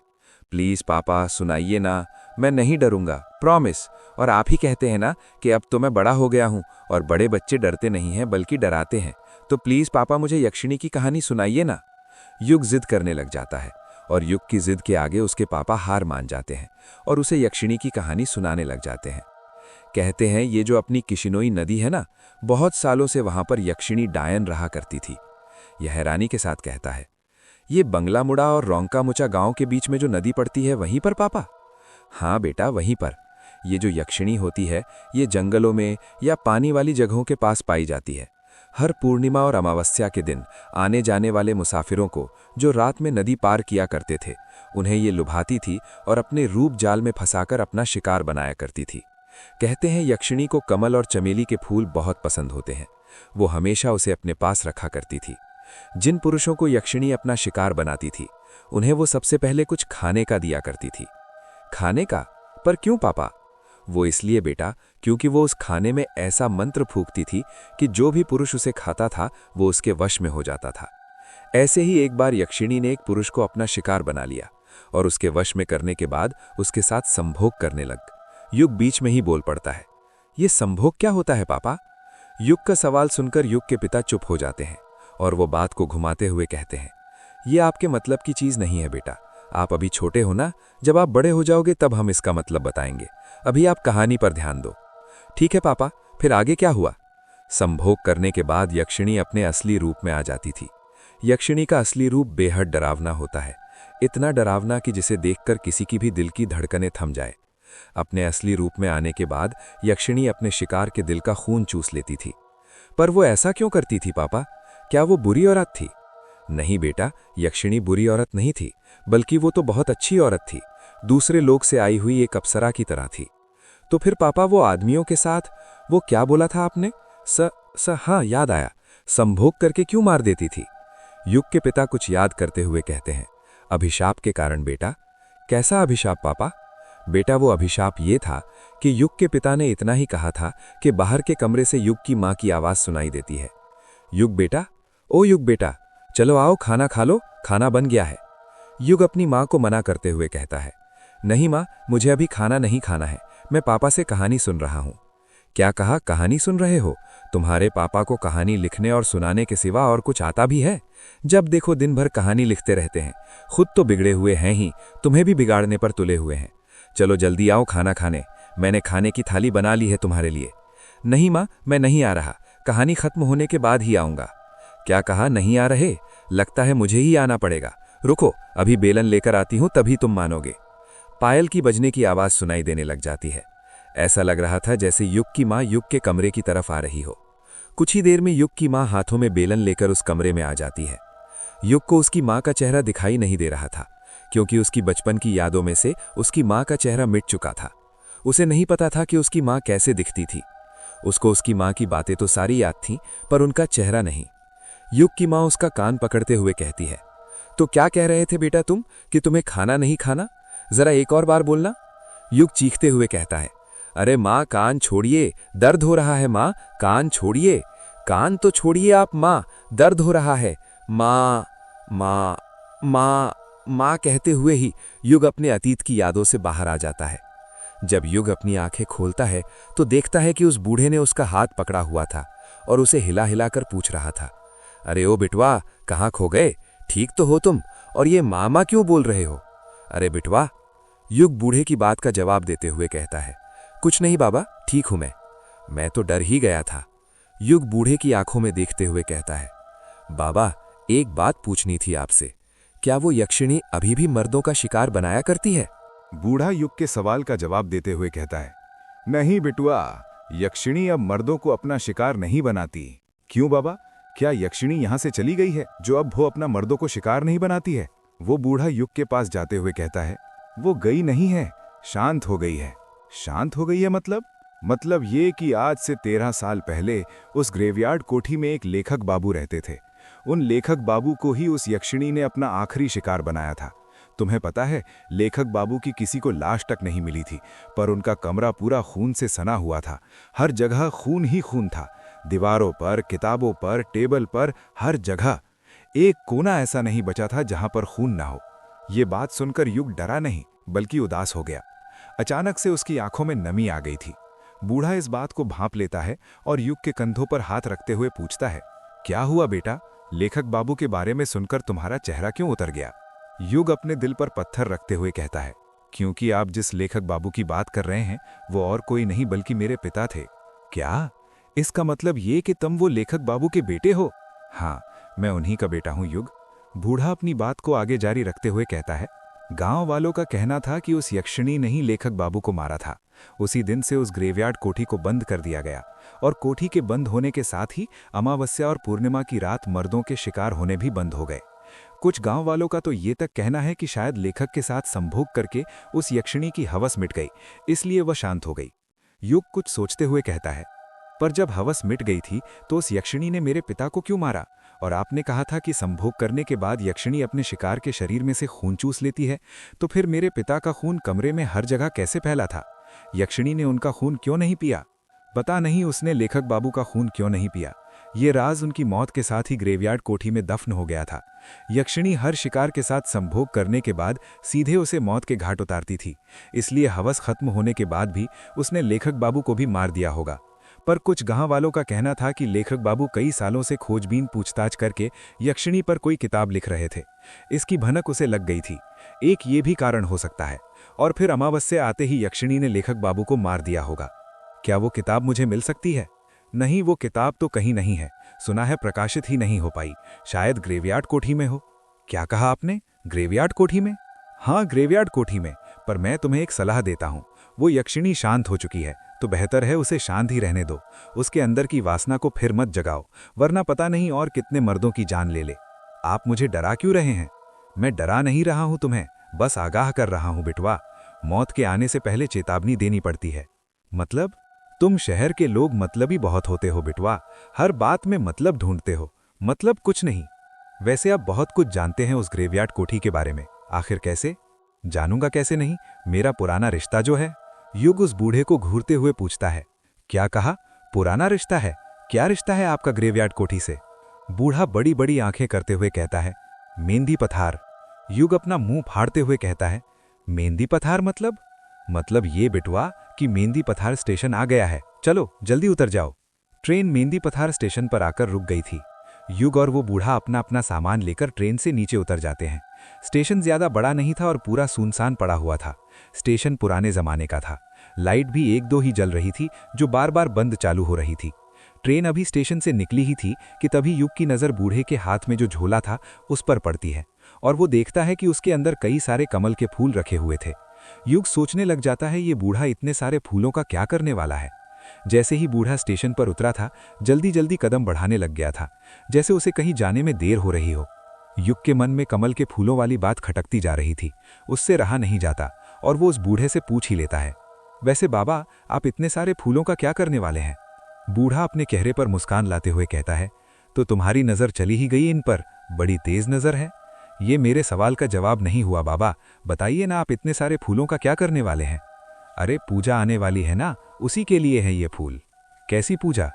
प्लीज पापा सुनाइए ना, मैं नहीं डरूंगा, प्रॉमिस। और आप ही कहते हैं ना कि अब तो मैं बड़ा हो गया हूं और बड़े बच्चे डरते नहीं हैं बल्कि डराते हैं, तो प्लीज पापा मुझे यक्षिणी की कहानी सुनाइए ना। युग जिद करने लग जाता है और युग की जिद के आगे उसके पापा हार मान जाते हैं और उसे यक्षिणी की कहानी सुनाने लग जाते हैं। कहते हैं ये जो अपनी किशिनोई नदी है ना, बहुत सालों से वहां पर यक्षिणी डायन रहा करती थी। यह हैरानी के साथ कहता है, ये बंगला मुड़ा और रोंका-मुचा गांव के बीच में जो नदी पड़ती है वहीं पर पापा? हाँ बेटा, वहीं पर। ये जो यक्षिणी होती है ये जंगलों में या पानी वाली जगहों के पास पाई जाती है। हर पूर्णिमा और अमावस्या के दिन आने जाने वाले मुसाफिरों को जो रात में नदी पार किया करते थे, उन्हें ये लुभाती थी और अपने रूप जाल में फंसाकर अपना शिकार बनाया करती थी। कहते हैं यक्षिणी को कमल और चमेली के फूल बहुत पसंद होते हैं। वो हमेशा उसे अपने पास रखा करती थी। जिन पुरुषों को यक्षिणी अपना शिकार बनाती थी उन्हें वो सबसे पहले कुछ खाने का दिया करती थी। खाने का? पर क्यों पापा? वो इसलिए बेटा, क्योंकि वो उस खाने में ऐसा मंत्र फूंकती थी कि जो भी पुरुष उसे खाता था वो उसके वश में हो जाता था। ऐसे ही एक बार यक्षिणी ने एक पुरुष को अपना शिकार बना लिया और उसके वश में करने के बाद उसके साथ संभोग करने लग। युग बीच में ही बोल पड़ता है, ये संभोग क्या होता है पापा? युग का सवाल सुनकर युग के पिता चुप हो जाते हैं और वो बात को घुमाते हुए कहते हैं, ये आपके मतलब की चीज नहीं है बेटा। आप अभी छोटे हो ना, जब आप बड़े हो जाओगे तब हम इसका मतलब बताएंगे। अभी आप कहानी पर ध्यान दो। ठीक है पापा, फिर आगे क्या हुआ? संभोग करने के बाद यक्षिणी अपने असली रूप में आ जाती थी। यक्षिणी का असली रूप बेहद डरावना होता है, इतना डरावना कि जिसे देखकर किसी की भी दिल की धड़कनें थम जाए। अपने असली रूप में आने के बाद यक्षिणी अपने शिकार के दिल का खून चूस लेती थी। पर वो ऐसा क्यों करती थी पापा? क्या वो बुरी औरत थी? नहीं बेटा, यक्षिणी बुरी औरत नहीं थी, बल्कि वो तो बहुत अच्छी औरत थी। दूसरे लोक से आई हुई एक अप्सरा की तरह थी। तो फिर पापा वो आदमियों के साथ, वो क्या बोला था आपने? हाँ, याद आया, संभोग करके क्यों मार देती थी? युग के पिता कुछ याद करते हुए कहते हैं, अभिशाप के कारण बेटा। कैसा अभिशाप पापा? बेटा, वो अभिशाप ये था कि युग के पिता ने इतना ही कहा था कि बाहर के कमरे से युग की मां की आवाज सुनाई देती है, युग बेटा, ओ युग बेटा, चलो आओ खाना खा लो, खाना बन गया है। युग अपनी मां को मना करते हुए कहता है, नहीं माँ, मुझे अभी खाना नहीं खाना है, मैं पापा से कहानी सुन रहा हूँ। क्या कहा, कहानी सुन रहे हो? तुम्हारे पापा को कहानी लिखने और सुनाने के सिवा और कुछ आता भी है? जब देखो दिन भर कहानी लिखते रहते हैं। खुद तो बिगड़े हुए हैं ही, तुम्हें भी बिगाड़ने पर तुले हुए हैं। चलो जल्दी आओ खाना खाने, मैंने खाने की थाली बना ली है तुम्हारे लिए। नहीं माँ, मैं नहीं आ रहा, कहानी खत्म होने के बाद ही आऊँगा। क्या कहा, नहीं आ रहे? लगता है मुझे ही आना पड़ेगा। रुको, अभी बेलन लेकर आती हूँ, तभी तुम मानोगे। पायल की बजने की आवाज़ सुनाई देने लग जाती है। ऐसा लग रहा था जैसे युग की माँ युग के कमरे की तरफ आ रही हो। कुछ ही देर में युग की माँ हाथों में बेलन लेकर उस कमरे में आ जाती है। युग को उसकी माँ का चेहरा दिखाई नहीं दे रहा था, क्योंकि उसकी बचपन की यादों में से उसकी माँ का चेहरा मिट चुका था। उसे नहीं पता था कि उसकी माँ कैसे दिखती थी। उसको उसकी माँ की बातें तो सारी याद थीं, पर उनका चेहरा नहीं। युग की माँ उसका कान पकड़ते हुए कहती है, तो क्या कह रहे थे बेटा तुम, कि तुम्हें खाना नहीं खाना? जरा एक और बार बोलना। युग चीखते हुए कहता है, अरे माँ कान छोड़िए, दर्द हो रहा है माँ, कान छोड़िए। कान तो छोड़िए आप माँ, दर्द हो रहा है। माँ माँ माँ माँ कहते हुए ही युग अपने अतीत की यादों से बाहर आ जाता है। जब युग अपनी आंखें खोलता है तो देखता है कि उस बूढ़े ने उसका हाथ पकड़ा हुआ था और उसे हिला हिलाकर पूछ रहा था, अरे ओ बिटवा, कहाँ खो गए? ठीक तो हो तुम? और ये मामा क्यों बोल रहे हो? अरे बिटवा, युग बूढ़े की बात का जवाब देते हुए कहता है, कुछ नहीं बाबा, ठीक हूं मैं तो डर ही गया था। युग बूढ़े की आंखों में देखते हुए कहता है, बाबा एक बात पूछनी थी आपसे, क्या वो यक्षिणी अभी भी मर्दों का शिकार बनाया करती है? बूढ़ा युग के सवाल का जवाब देते हुए कहता है, नहीं बिटुआ, यक्षिणी अब मर्दों को अपना शिकार नहीं बनाती। क्यों बाबा, क्या यक्षिणी यहाँ से चली गई है जो अब वो अपना मर्दों को शिकार नहीं बनाती है? वो बूढ़ा युग के पास जाते हुए कहता है, वो गई नहीं है, शांत हो गई है। शांत हो गई है मतलब ये कि आज से 13 साल पहले उस ग्रेवयार्ड कोठी में एक लेखक बाबू रहते थे। उन लेखक बाबू को ही उस यक्षिणी ने अपना आखिरी शिकार बनाया था। तुम्हें पता है, लेखक बाबू की किसी को लाश तक नहीं मिली थी, पर उनका कमरा पूरा खून से सना हुआ था। हर जगह खून ही खून था, दीवारों पर, किताबों पर, टेबल पर, हर जगह। एक कोना ऐसा नहीं बचा था जहां पर खून ना हो। ये बात सुनकर युग डरा नहीं, बल्कि उदास हो गया। अचानक से उसकी आंखों में नमी आ गई थी। बूढ़ा इस बात को भांप लेता है और युग के कंधों पर हाथ रखते हुए पूछता है, क्या हुआ बेटा? लेखक बाबू के बारे में सुनकर तुम्हारा चेहरा क्यों उतर गया? युग अपने दिल पर पत्थर रखते हुए कहता है, क्योंकि आप जिस लेखक बाबू की बात कर रहे हैं वो और कोई नहीं बल्कि मेरे पिता थे। क्या? इसका मतलब ये कि तुम वो लेखक बाबू के बेटे हो? हाँ, मैं उन्हीं का बेटा हूं युग। बूढ़ा अपनी बात को आगे जारी रखते हुए कहता है, गांव वालों का कहना था कि उस यक्षिणी ने ही लेखक बाबू को मारा था। उसी दिन से उस ग्रेवयार्ड कोठी को बंद कर दिया गया और कोठी के बंद होने के साथ ही अमावस्या और पूर्णिमा की रात मर्दों के शिकार होने भी बंद हो गए। कुछ गांव वालों का तो ये तक कहना है कि शायद लेखक के साथ संभोग करके उस यक्षिणी की हवस मिट गई, इसलिए वह शांत हो गई। युग कुछ सोचते हुए कहता है, पर जब हवस मिट गई थी तो उस यक्षिणी ने मेरे पिता को क्यों मारा? और आपने कहा था कि संभोग करने के बाद यक्षिणी अपने शिकार के शरीर में से खून चूस लेती है, तो फिर मेरे पिता का खून कमरे में हर जगह कैसे फैला था? यक्षिणी ने उनका खून क्यों नहीं पिया? पता नहीं उसने लेखक बाबू का खून क्यों नहीं पिया। ये राज उनकी मौत के साथ ही ग्रेवयार्ड कोठी में दफन हो गया था। यक्षिणी हर शिकार के साथ संभोग करने के बाद सीधे उसे मौत के घाट उतारती थी, इसलिए हवस खत्म होने के बाद भी उसने लेखक बाबू को भी मार दिया होगा। पर कुछ गांव वालों का कहना था कि लेखक बाबू कई सालों से खोजबीन पूछताछ करके यक्षिणी पर कोई किताब लिख रहे थे। इसकी भनक उसे लग गई थी। एक ये भी कारण हो सकता है। और फिर अमावस्या आते ही यक्षिणी ने लेखक बाबू को मार दिया होगा। क्या वो किताब मुझे मिल सकती है? नहीं, वो किताब तो कहीं नहीं है। सुना है प्रकाशित ही नहीं हो पाई। शायद ग्रेवयार्ड कोठी में हो। क्या कहा आपने? ग्रेवयार्ड कोठी में? हाँ, ग्रेवयार्ड कोठी में। पर मैं तुम्हें एक सलाह देता हूँ। वो यक्षिणी शांत हो चुकी है, तो बेहतर है उसे शांत ही रहने दो। उसके अंदर की वासना को फिर मत जगाओ, वरना पता नहीं और कितने मर्दों की जान ले ले। आप मुझे डरा क्यों रहे हैं? मैं डरा नहीं रहा हूं तुम्हें, बस आगाह कर रहा हूं बिटवा। मौत के आने से पहले चेतावनी देनी पड़ती है। मतलब? तुम शहर के लोग मतलबी बहुत होते हो बिटवा। हर बात में मतलब ढूंढते हो। मतलब कुछ नहीं। वैसे आप बहुत कुछ जानते हैं उस ग्रेवयार्ड कोठी के बारे में। आखिर कैसे? जानूंगा कैसे नहीं, मेरा पुराना रिश्ता जो है। युग उस बूढ़े को घूरते हुए पूछता है। क्या कहा? पुराना रिश्ता है? क्या रिश्ता है आपका ग्रेवयार्ड कोठी से? बूढ़ा बड़ी बड़ी आंखें करते हुए कहता है, मेहंदी पथार। युग अपना मुंह फाड़ते हुए कहता है, मेहंदी पथार मतलब ये बिटवा कि मेहंदी पथार स्टेशन आ गया है, चलो जल्दी उतर जाओ। ट्रेन मेहंदी पथार स्टेशन पर आकर रुक गई थी। युग और वो बूढ़ा अपना अपना सामान लेकर ट्रेन से नीचे उतर जाते हैं। स्टेशन ज्यादा बड़ा नहीं था और पूरा सुनसान पड़ा हुआ था। स्टेशन पुराने जमाने का था। लाइट भी एक दो ही जल रही थी जो बार बार बंद चालू हो रही थी। ट्रेन अभी स्टेशन से निकली ही थी कि तभी युग की नज़र बूढ़े के हाथ में जो झोला था उस पर पड़ती है और वो देखता है कि उसके अंदर कई सारे कमल के फूल रखे हुए थे। युग सोचने लग जाता है ये बूढ़ा इतने सारे फूलों का क्या करने वाला है। जैसे ही बूढ़ा स्टेशन पर उतरा था जल्दी जल्दी कदम बढ़ाने लग गया था, जैसे उसे कहीं जाने में देर हो रही हो। युग के मन में कमल के फूलों वाली बात खटकती जा रही थी, उससे रहा नहीं जाता और वो उस बूढ़े से पूछ ही लेता है, वैसे बाबा आप इतने सारे फूलों का क्या करने वाले हैं? बूढ़ा अपने चेहरे पर मुस्कान लाते हुए कहता है, तो तुम्हारी नज़र चली ही गई इन पर, बड़ी तेज नज़र है। ये मेरे सवाल का जवाब नहीं हुआ बाबा, बताइए ना आप इतने सारे फूलों का क्या करने वाले हैं? अरे पूजा आने वाली है ना, उसी के लिए है ये फूल। कैसी पूजा?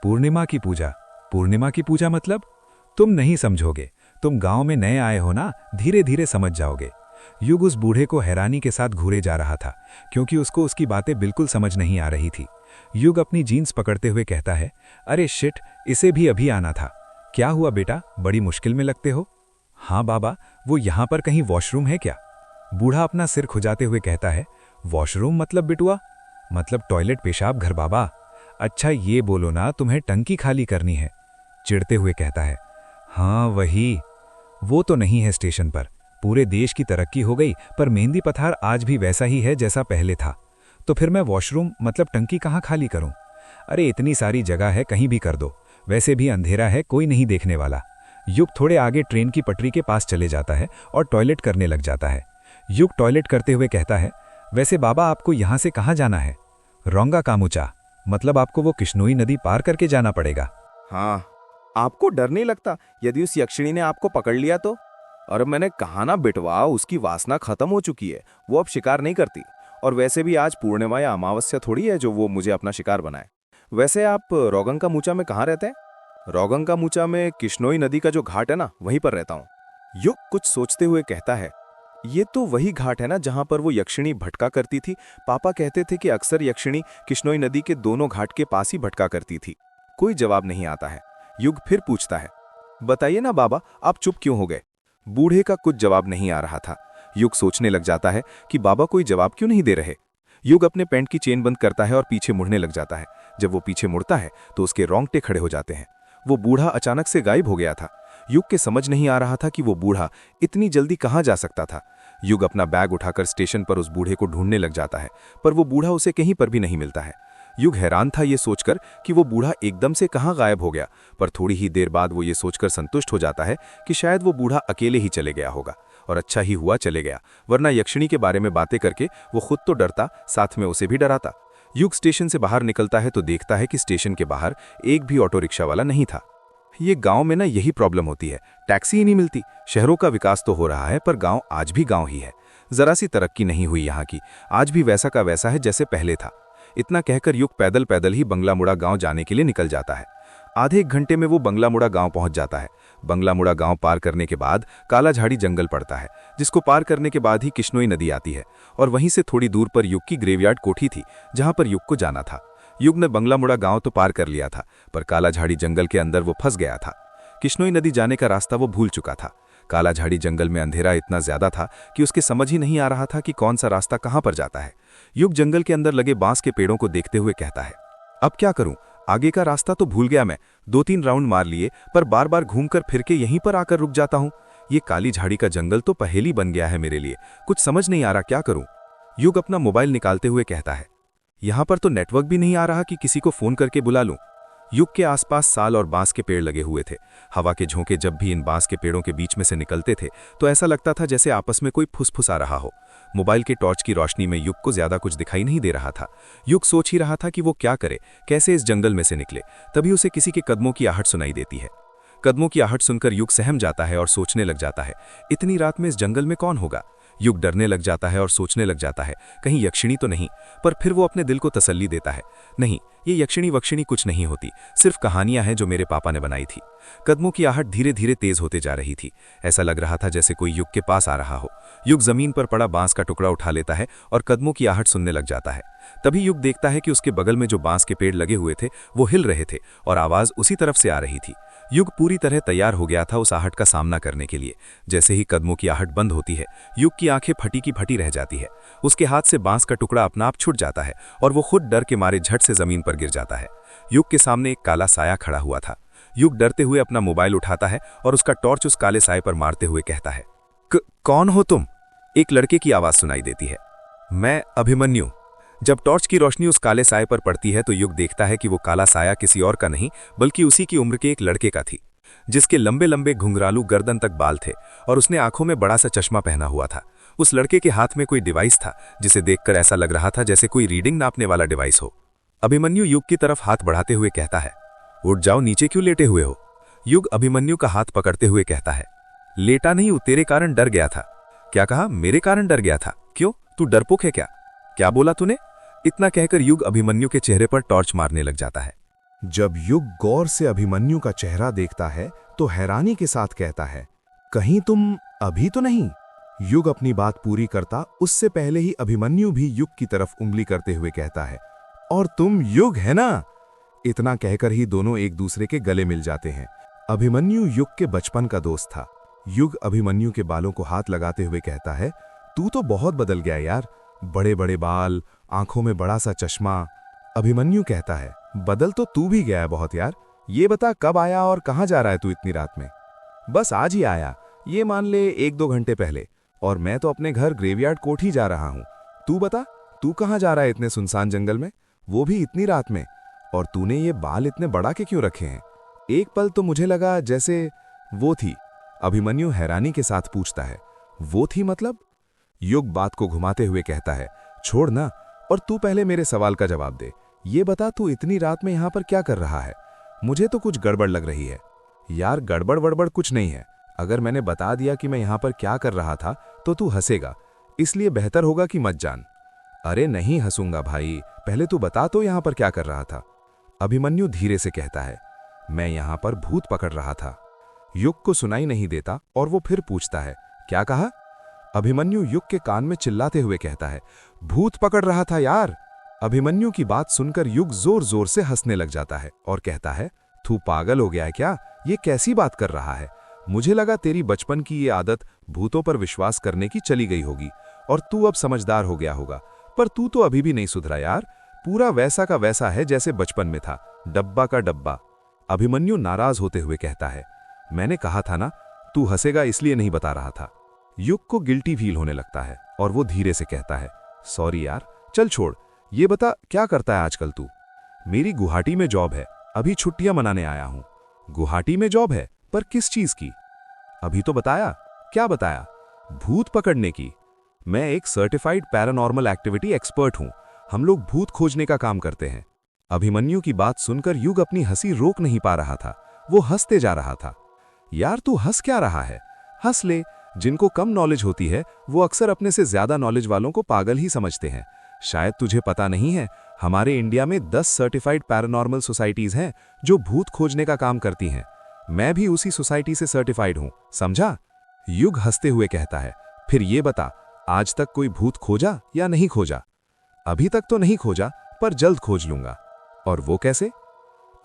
पूर्णिमा की पूजा। पूर्णिमा की पूजा मतलब? तुम नहीं समझोगे, तुम गांव में नए आए हो ना, धीरे धीरे समझ जाओगे। युग उस बूढ़े को हैरानी के साथ घूरे जा रहा था क्योंकि उसको उसकी बातें बिल्कुल समझ नहीं आ रही थी। युग अपनी जीन्स पकड़ते हुए कहता है, अरे शिट, इसे भी अभी आना था। क्या हुआ बेटा, बड़ी मुश्किल में लगते हो? हाँ बाबा, वो यहाँ पर कहीं वॉशरूम है क्या? बूढ़ा अपना सिर खुजाते हुए कहता है, वॉशरूम मतलब बिटुआ? मतलब टॉयलेट पेशाब घर बाबा। अच्छा ये बोलो ना, तुम्हें टंकी खाली करनी है? चिढ़ते हुए कहता है, हाँ वही। वो तो नहीं है स्टेशन पर। पूरे देश की तरक्की हो गई पर मेहंदी पथार आज भी वैसा ही है जैसा पहले था। तो फिर मैं वॉशरूम मतलब टंकी कहाँ खाली करूं? अरे इतनी सारी जगह है, कहीं भी कर दो, वैसे भी अंधेरा है, कोई नहीं देखने वाला। युग थोड़े आगे ट्रेन की पटरी के पास चले जाता है और टॉयलेट करने लग जाता है। युग टॉयलेट करते हुए कहता है, वैसे बाबा आपको यहाँ से कहाँ जाना है? रोंगा कामुचा, मतलब आपको वो किश्नोई नदी पार करके जाना पड़ेगा। हाँ, आपको डर नहीं लगता यदि उस यक्षिणी ने आपको पकड़ लिया तो? और मैंने कहा ना बिटवा, उसकी वासना खत्म हो चुकी है, वो अब शिकार नहीं करती। और वैसे भी आज पूर्णिमा या अमावस्या थोड़ी है जो वो मुझे अपना शिकार बनाए। वैसे आप रोगंका मूचा में कहाँ रहते हैं? रोगंका मूचा में किश्नोई नदी का जो घाट है ना, वहीं पर रहता हूँ। युग कुछ सोचते हुए कहता है, ये तो वही घाट है ना जहां पर वो यक्षिणी भटका करती थी। पापा कहते थे कि अक्सर यक्षिणी किश्नोई नदी के दोनों घाट के पास ही भटका करती थी। कोई जवाब नहीं आता है। युग फिर पूछता है, बताइए ना बाबा, आप चुप क्यों हो गए? बूढ़े का कुछ जवाब नहीं आ रहा था। युग सोचने लग जाता है कि बाबा कोई जवाब क्यों नहीं दे रहे। युग अपने पैंट की चेन बंद करता है और पीछे मुड़ने लग जाता है। जब वो पीछे मुड़ता है तो उसके रोंगटे खड़े हो जाते हैं। वो बूढ़ा अचानक से गायब हो गया था। युग के समझ नहीं आ रहा था कि वो बूढ़ा इतनी जल्दी कहाँ जा सकता था। युग अपना बैग उठाकर स्टेशन पर उस बूढ़े को ढूंढने लग जाता है, पर वो बूढ़ा उसे कहीं पर भी नहीं मिलता है। युग हैरान था ये सोचकर कि वो बूढ़ा एकदम से कहाँ गायब हो गया, पर थोड़ी ही देर बाद वो ये सोचकर संतुष्ट हो जाता है कि शायद वो बूढ़ा अकेले ही चले गया होगा। और अच्छा ही हुआ चले गया, वरना यक्षिणी के बारे में बातें करके वो खुद तो डरता, साथ में उसे भी डराता। युग स्टेशन से बाहर निकलता है तो देखता है कि स्टेशन के बाहर एक भी ऑटो रिक्शा वाला नहीं था। ये गांव में ना यही प्रॉब्लम होती है, टैक्सी ही नहीं मिलती। शहरों का विकास तो हो रहा है पर गांव आज भी गांव ही है। जरा सी तरक्की नहीं हुई यहाँ की, आज भी वैसा का वैसा है जैसे पहले था। इतना कहकर युग पैदल पैदल ही बंगलामुड़ा गांव जाने के लिए निकल जाता है। आधे एक घंटे में वो बंगलामुड़ा गांव पहुंच जाता है। बंगलामुड़ा गांव पार करने के बाद काला झाड़ी जंगल पड़ता है, जिसको पार करने के बाद ही किश्नोई नदी आती है। और वहीं से थोड़ी दूर पर युग की ग्रेवयार्ड कोठी थी जहां पर युग को जाना था। युग ने बंगलामुड़ा गांव तो पार कर लिया था, पर काला झाड़ी जंगल के अंदर वो फंस गया था। किश्नोई नदी जाने का रास्ता वो भूल चुका था। काला झाड़ी जंगल में अंधेरा इतना ज्यादा था कि उसके समझ ही नहीं आ रहा था कि कौन सा रास्ता कहां पर जाता है। युग जंगल के अंदर लगे बांस के पेड़ों को देखते हुए कहता है, अब क्या करूं, आगे का रास्ता तो भूल गया मैं। 2-3 राउंड मार लिए पर बार बार घूमकर फिर के यहीं पर आकर रुक जाता हूं। ये काली झाड़ी का जंगल तो पहेली बन गया है मेरे लिए, कुछ समझ नहीं आ रहा क्या करूं। युग अपना मोबाइल निकालते हुए कहता है, यहां पर तो नेटवर्क भी नहीं आ रहा कि किसी को फोन करके बुला लूं। युग के आसपास साल और बांस के पेड़ लगे हुए थे। हवा के झोंके जब भी इन बांस के पेड़ों के बीच में से निकलते थे तो ऐसा लगता था जैसे आपस में कोई फुसफुसा रहा हो। मोबाइल के टॉर्च की रोशनी में युग को ज्यादा कुछ दिखाई नहीं दे रहा था। युग सोच ही रहा था कि वो क्या करे, कैसे इस जंगल में से निकले। तभी उसे किसी के कदमों की आहट सुनाई देती है। कदमों की आहट सुनकर युग सहम जाता है और सोचने लग जाता है, इतनी रात में इस जंगल में कौन होगा। युग डरने लग जाता है और सोचने लग जाता है कहीं यक्षिणी तो नहीं, पर फिर वो अपने दिल को तसल्ली देता है, नहीं, ये यक्षिणी वक्षिणी कुछ नहीं होती, सिर्फ कहानियां हैं जो मेरे पापा ने बनाई थी। कदमों की आहट धीरे धीरे तेज होते जा रही थी। ऐसा लग रहा था जैसे कोई युग के पास आ रहा हो। युग जमीन पर पड़ा बांस का टुकड़ा उठा लेता है और कदमों की आहट सुनने लग जाता है। तभी युग देखता है कि उसके बगल में जो बांस के पेड़ लगे हुए थे वो हिल रहे थे और आवाज उसी तरफ से आ रही थी। युग पूरी तरह तैयार हो गया था उस आहट का सामना करने के लिए। जैसे ही कदमों की आहट बंद होती है, युग की आंखें फटी की फटी रह जाती है। उसके हाथ से बांस का टुकड़ा अपना आप छूट जाता है और वो खुद डर के मारे झट से जमीन पर गिर जाता है। युग के सामने एक काला साया खड़ा हुआ था। युग डरते हुए अपना मोबाइल उठाता है और उसका टॉर्च उस काले साए पर मारते हुए कहता है, कौन हो तुम? एक लड़के की आवाज सुनाई देती है, मैं अभिमन्यु। जब टॉर्च की रोशनी उस काले साए पर पड़ती है तो युग देखता है कि वो काला साया किसी और का नहीं बल्कि उसी की उम्र के एक लड़के का थी, जिसके लंबे लंबे घुंघरालू गर्दन तक बाल थे और उसने आंखों में बड़ा सा चश्मा पहना हुआ था। उस लड़के के हाथ में कोई डिवाइस था जिसे देखकर ऐसा लग रहा था जैसे कोई रीडिंग नापने वाला डिवाइस हो। अभिमन्यु युग की तरफ हाथ बढ़ाते हुए कहता है, उठ जाओ, नीचे क्यों लेटे हुए हो? युग अभिमन्यु का हाथ पकड़ते हुए कहता है, लेटा नहीं, तेरे कारण डर गया था। क्या कहा? मेरे कारण डर गया था? क्यों, तू डरपोक है क्या? क्या बोला तूने? इतना कहकर युग अभिमन्यु के चेहरे पर टॉर्च मारने लग जाता है। जब युग गौर से अभिमन्यु का चेहरा देखता है तो हैरानी के साथ कहता है, कहीं तुम अभी तो नहीं? युग अपनी बात पूरी करता उससे पहले ही अभिमन्यु भी युग की तरफ उंगली करते हुए कहता है, और तुम युग है ना? इतना कहकर ही दोनों एक दूसरे के गले मिल जाते हैं। अभिमन्यु युग के बचपन का दोस्त था। युग अभिमन्यु के बालों को हाथ लगाते हुए कहता है, तू तो बहुत बदल गया यार, बड़े बड़े बाल, आंखों में बड़ा सा चश्मा। अभिमन्यु कहता है, बदल तो तू भी गया है बहुत यार। ये बता कब आया और कहां जा रहा है तू इतनी रात में? बस आज ही आया, ये मान ले 1-2 घंटे पहले, और मैं तो अपने घर ग्रेवयार्ड कोर्ट ही जा रहा हूं। तू बता, तू कहां जा रहा है इतने सुनसान जंगल में, वो भी इतनी रात में? और तूने ये बाल इतने बड़ा के क्यों रखे हैं? एक पल तो मुझे लगा जैसे वो थी। अभिमन्यु हैरानी के साथ पूछता है, वो थी मतलब? युग बात को घुमाते हुए कहता है, छोड़ ना, और तू पहले मेरे सवाल का जवाब दे। ये बता, तू इतनी रात में यहां पर क्या कर रहा है? मुझे तो कुछ गड़बड़ लग रही है। यार गड़बड़ वड़बड़ कुछ नहीं है। अगर मैंने बता दिया कि मैं यहां पर क्या कर रहा था तो तू हंसेगा, इसलिए बेहतर होगा कि मत जान। अरे नहीं हंसूंगा भाई, पहले तू बता तो यहां पर क्या कर रहा था? अभिमन्यु धीरे से कहता है, मैं यहां पर भूत पकड़ रहा था। युग को सुनाई नहीं देता और वो फिर पूछता है, क्या कहा? अभिमन्यु युग के कान में चिल्लाते हुए कहता है, भूत पकड़ रहा था यार। अभिमन्यु की बात सुनकर युग जोर जोर से हंसने लग जाता है और कहता है, तू पागल हो गया है क्या? ये कैसी बात कर रहा है? मुझे लगा तेरी बचपन की ये आदत भूतों पर विश्वास करने की चली गई होगी और तू अब समझदार हो गया होगा, पर तू तो अभी भी नहीं सुधरा यार। पूरा वैसा का वैसा है जैसे बचपन में था, डब्बा का डब्बा। अभिमन्यु नाराज होते हुए कहता है, मैंने कहा था ना, तू हंसेगा इसलिए नहीं बता रहा था। युग को गिल्टी फील होने लगता है और वो धीरे से कहता है, सॉरी यार, चल छोड़। ये बता, क्या करता है आजकल तू? मेरी गुवाहाटी में जॉब है, अभी छुट्टियां मनाने आया हूं। गुवाहाटी में जॉब है, पर किस चीज की? अभी तो बताया। क्या बताया? भूत पकड़ने की। मैं एक सर्टिफाइड पैरानॉर्मल एक्टिविटी एक्सपर्ट हूं। हम लोग भूत खोजने का काम करते हैं। अभिमन्यु की बात सुनकर युग अपनी हंसी रोक नहीं पा रहा था। वो हंसते जा रहा था। यार तू हंस क्या रहा है? हंस ले। जिनको कम नॉलेज होती है वो अक्सर अपने से ज्यादा नॉलेज वालों को पागल ही समझते हैं। शायद तुझे पता नहीं है, हमारे इंडिया में 10 सर्टिफाइड पैरानॉर्मल सोसाइटीज हैं जो भूत खोजने का काम करती हैं। मैं भी उसी सोसाइटी से सर्टिफाइड हूं, समझा? युग हंसते हुए कहता है, फिर ये बता, आज तक कोई भूत खोजा या नहीं खोजा? अभी तक तो नहीं खोजा, पर जल्द खोज लूंगा। और वो कैसे?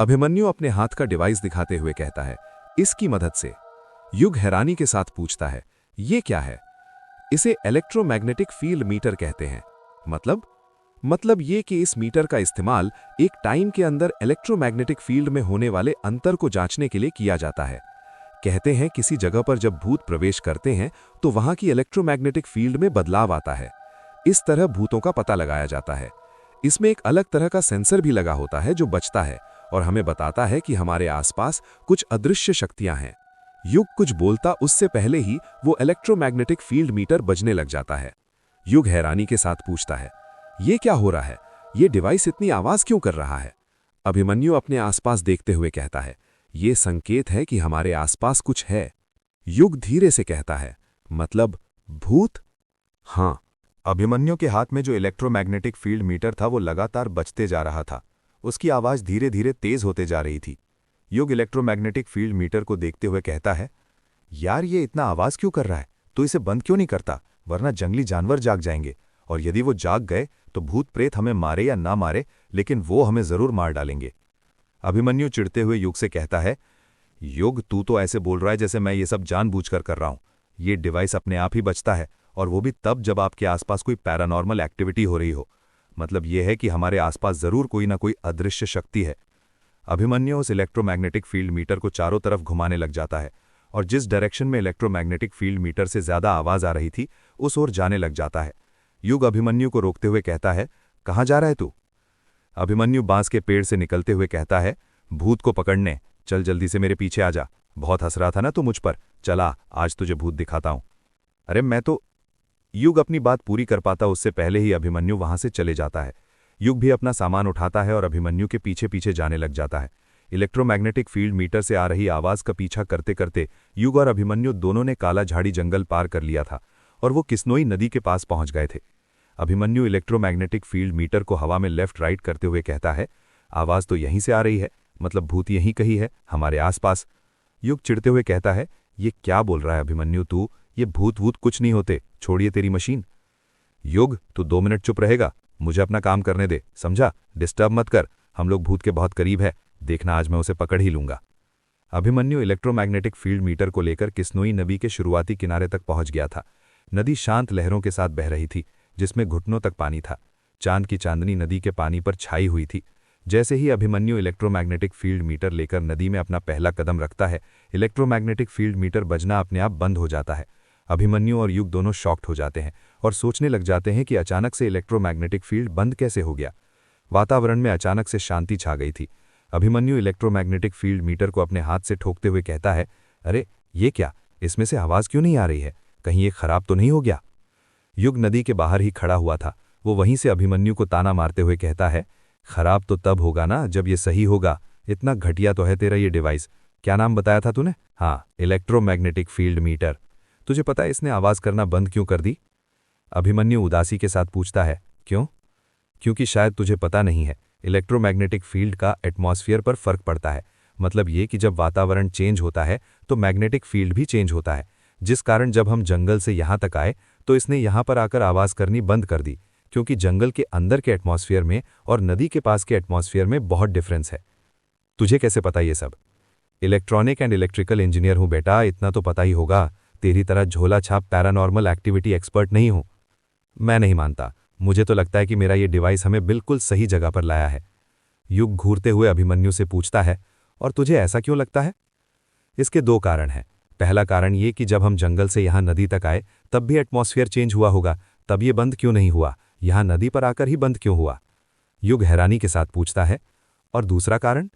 अभिमन्यु अपने हाथ का डिवाइस दिखाते हुए कहता है, इसकी मदद से। युग हैरानी के साथ पूछता है, ये क्या है? इसे इलेक्ट्रोमैग्नेटिक फील्ड मीटर कहते हैं। मतलब ये कि इस मीटर का इस्तेमाल एक टाइम के अंदर इलेक्ट्रोमैग्नेटिक फील्ड में होने वाले अंतर को जांचने के लिए किया जाता है। कहते हैं किसी जगह पर जब भूत प्रवेश करते हैं तो वहां की इलेक्ट्रोमैग्नेटिक फील्ड में बदलाव आता है। इस तरह भूतों का पता लगाया जाता है। इसमें एक अलग तरह का सेंसर भी लगा होता है जो बचता है और हमें बताता है कि हमारे आसपास कुछ अदृश्य शक्तियां हैं। युग कुछ बोलता उससे पहले ही वो इलेक्ट्रोमैग्नेटिक फील्ड मीटर बजने लग जाता है। युग हैरानी के साथ पूछता है, ये क्या हो रहा है? ये डिवाइस इतनी आवाज क्यों कर रहा है? अभिमन्यु अपने आसपास देखते हुए कहता है, ये संकेत है कि हमारे आसपास कुछ है। युग धीरे से कहता है, मतलब भूत? हाँ। अभिमन्यु के हाथ में जो इलेक्ट्रोमैग्नेटिक फील्ड मीटर था वो लगातार बजते जा रहा था। उसकी आवाज धीरे धीरे तेज होते जा रही थी। युग इलेक्ट्रोमैग्नेटिक फील्ड मीटर को देखते हुए कहता है, यार ये इतना आवाज क्यों कर रहा है? तो इसे बंद क्यों नहीं करता? वरना जंगली जानवर जाग जाएंगे, और यदि वो जाग गए तो भूत प्रेत हमें मारे या ना मारे, लेकिन वो हमें जरूर मार डालेंगे। अभिमन्यु चिढ़ते हुए युग से कहता है, युग तू तो ऐसे बोल रहा है जैसे मैं ये सब जानबूझकर कर रहा हूं। ये डिवाइस अपने आप ही बचता है, और वो भी तब जब आपके आसपास कोई पैरानॉर्मल एक्टिविटी हो रही हो। मतलब यह है कि हमारे आसपास जरूर कोई ना कोई अदृश्य शक्ति है। अभिमन्यु उस इलेक्ट्रोमैग्नेटिक फील्ड मीटर को चारों तरफ घुमाने लग जाता है, और जिस डायरेक्शन में इलेक्ट्रोमैग्नेटिक फील्ड मीटर से ज्यादा आवाज आ रही थी उस ओर जाने लग जाता है। युग अभिमन्यु को रोकते हुए कहता है, कहाँ जा रहा है तू? अभिमन्यु बांस के पेड़ से निकलते हुए कहता है, भूत को पकड़ने। चल जल्दी से मेरे पीछे आ जा। बहुत हंस रहा था ना तू मुझ पर, चला आज तुझे भूत दिखाता हूं। अरे मैं तो। युग अपनी बात पूरी कर पाता उससे पहले ही अभिमन्यु वहां से चले जाता है। युग भी अपना सामान उठाता है और अभिमन्यु के पीछे पीछे जाने लग जाता है। इलेक्ट्रोमैग्नेटिक फील्ड मीटर से आ रही आवाज का पीछा करते करते युग और अभिमन्यु दोनों ने काला झाड़ी जंगल पार कर लिया था, और वो किस्नोई नदी के पास पहुंच गए थे। अभिमन्यु इलेक्ट्रोमैग्नेटिक फील्ड मीटर को हवा में लेफ्ट राइट करते हुए कहता है, आवाज तो यहीं से आ रही है, मतलब भूत यहीं कहीं है, हमारे आसपास। युग चिढ़ते हुए कहता है, ये क्या बोल रहा है अभिमन्यु तू? ये भूत वूत कुछ नहीं होते, छोड़िए तेरी मशीन। युग तू 2 मिनट चुप रहेगा? मुझे अपना काम करने दे, समझा? डिस्टर्ब मत कर, हम लोग भूत के बहुत करीब है, देखना आज मैं उसे पकड़ ही लूंगा। अभिमन्यु इलेक्ट्रोमैग्नेटिक फील्ड मीटर को लेकर किस्नोई नदी के शुरुआती किनारे तक पहुंच गया था। नदी शांत लहरों के साथ बह रही थी, जिसमें घुटनों तक पानी था। चांद की चांदनी नदी के पानी पर छाई हुई थी। जैसे ही अभिमन्यु इलेक्ट्रोमैग्नेटिक फील्ड मीटर लेकर नदी में अपना पहला कदम रखता है, इलेक्ट्रोमैग्नेटिक फील्ड मीटर बजना अपने आप बंद हो जाता है। अभिमन्यु और युग दोनों शॉक्ड हो जाते हैं और सोचने लग जाते हैं कि अचानक से इलेक्ट्रोमैग्नेटिक फील्ड बंद कैसे हो गया। वातावरण में अचानक से शांति छा गई थी। अभिमन्यु इलेक्ट्रोमैग्नेटिक फील्ड मीटर को अपने हाथ से ठोकते हुए कहता है, अरे ये क्या? इसमें से आवाज क्यों नहीं आ रही है? कहीं ये खराब तो नहीं हो गया? युग नदी के बाहर ही खड़ा हुआ था। वो वहीं से अभिमन्यु को ताना मारते हुए कहता है, खराब तो तब होगा ना जब ये सही होगा। इतना घटिया तो है तेरा ये डिवाइस। क्या नाम बताया था तूने? हाँ, इलेक्ट्रोमैग्नेटिक फील्ड मीटर। तुझे पता है इसने आवाज करना बंद क्यों कर दी? अभिमन्यु उदासी के साथ पूछता है, क्यों? क्योंकि शायद तुझे पता नहीं है, इलेक्ट्रोमैग्नेटिक फील्ड का एटमॉस्फेयर पर फर्क पड़ता है। मतलब ये कि जब वातावरण चेंज होता है तो मैग्नेटिक फील्ड भी चेंज होता है, जिस कारण जब हम जंगल से यहां तक आए तो इसने यहां पर आकर आवाज करनी बंद कर दी, क्योंकि जंगल के अंदर के एटमॉस्फेयर में और नदी के पास के एटमॉस्फेयर में बहुत डिफरेंस है। तुझे कैसे पता ये सब? इलेक्ट्रॉनिक एंड इलेक्ट्रिकल इंजीनियर हूं बेटा, इतना तो पता ही होगा। तेरी तरह झोला छाप पैरानॉर्मल एक्टिविटी एक्सपर्ट नहीं हूं। मैं नहीं मानता, मुझे तो लगता है कि मेरा ये डिवाइस हमें बिल्कुल सही जगह पर लाया है। युग घूरते हुए अभिमन्यु से पूछता है, और तुझे ऐसा क्यों लगता है? इसके 2 कारण हैं। पहला कारण ये कि जब हम जंगल से यहाँ नदी तक आए तब भी एटमॉस्फेयर चेंज हुआ होगा, तब ये बंद क्यों नहीं हुआ? यहाँ नदी पर आकर ही बंद क्यों हुआ? युग हैरानी के साथ पूछता है, और दूसरा कारण?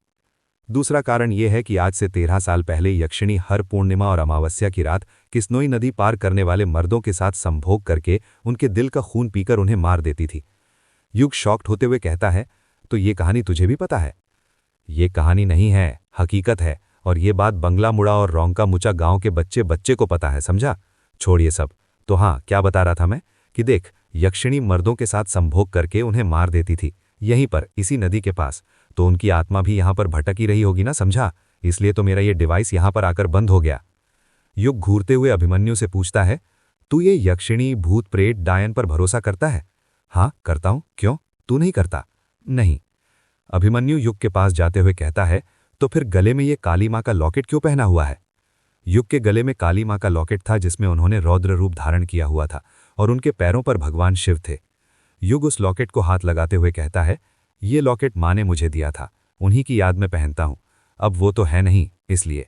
दूसरा कारण यह है कि आज से 13 साल पहले यक्षिणी हर पूर्णिमा और अमावस्या की रात किस्नोई नदी पार करने वाले मर्दों के साथ संभोग करके उनके दिल का खून पीकर उन्हें मार देती थी। युग शॉक्ड होते हुए कहता है, तो ये कहानी तुझे भी पता है? ये कहानी नहीं है, हकीकत है, और ये बात बंगला मुड़ा और रोंका मुचा गांव के बच्चे बच्चे को पता है, समझा? छोड़ ये सब। तो हाँ, क्या बता रहा था मैं कि देख, यक्षिणी मर्दों के साथ संभोग करके उन्हें मार देती थी, यहीं पर इसी नदी के पास। तो उनकी आत्मा भी यहां पर भटकी रही होगी ना, समझा? इसलिए तो मेरा ये डिवाइस यहां पर आकर बंद हो गया। युग घूरते हुए अभिमन्यु से पूछता है, तू ये यक्षिणी भूत प्रेत डायन पर भरोसा करता है? हाँ करता हूं। क्यों, तू नहीं करता? नहीं। अभिमन्यु युग के पास जाते हुए कहता है, तो फिर गले में ये काली मां का लॉकेट क्यों पहना हुआ है? युग के गले में काली मां का लॉकेट था, जिसमें उन्होंने रौद्र रूप धारण किया हुआ था और उनके पैरों पर भगवान शिव थे। युग उस लॉकेट को हाथ लगाते हुए कहता है, ये लॉकेट मां ने मुझे दिया था, उन्हीं की याद में पहनता हूं। अब वो तो है नहीं, इसलिए।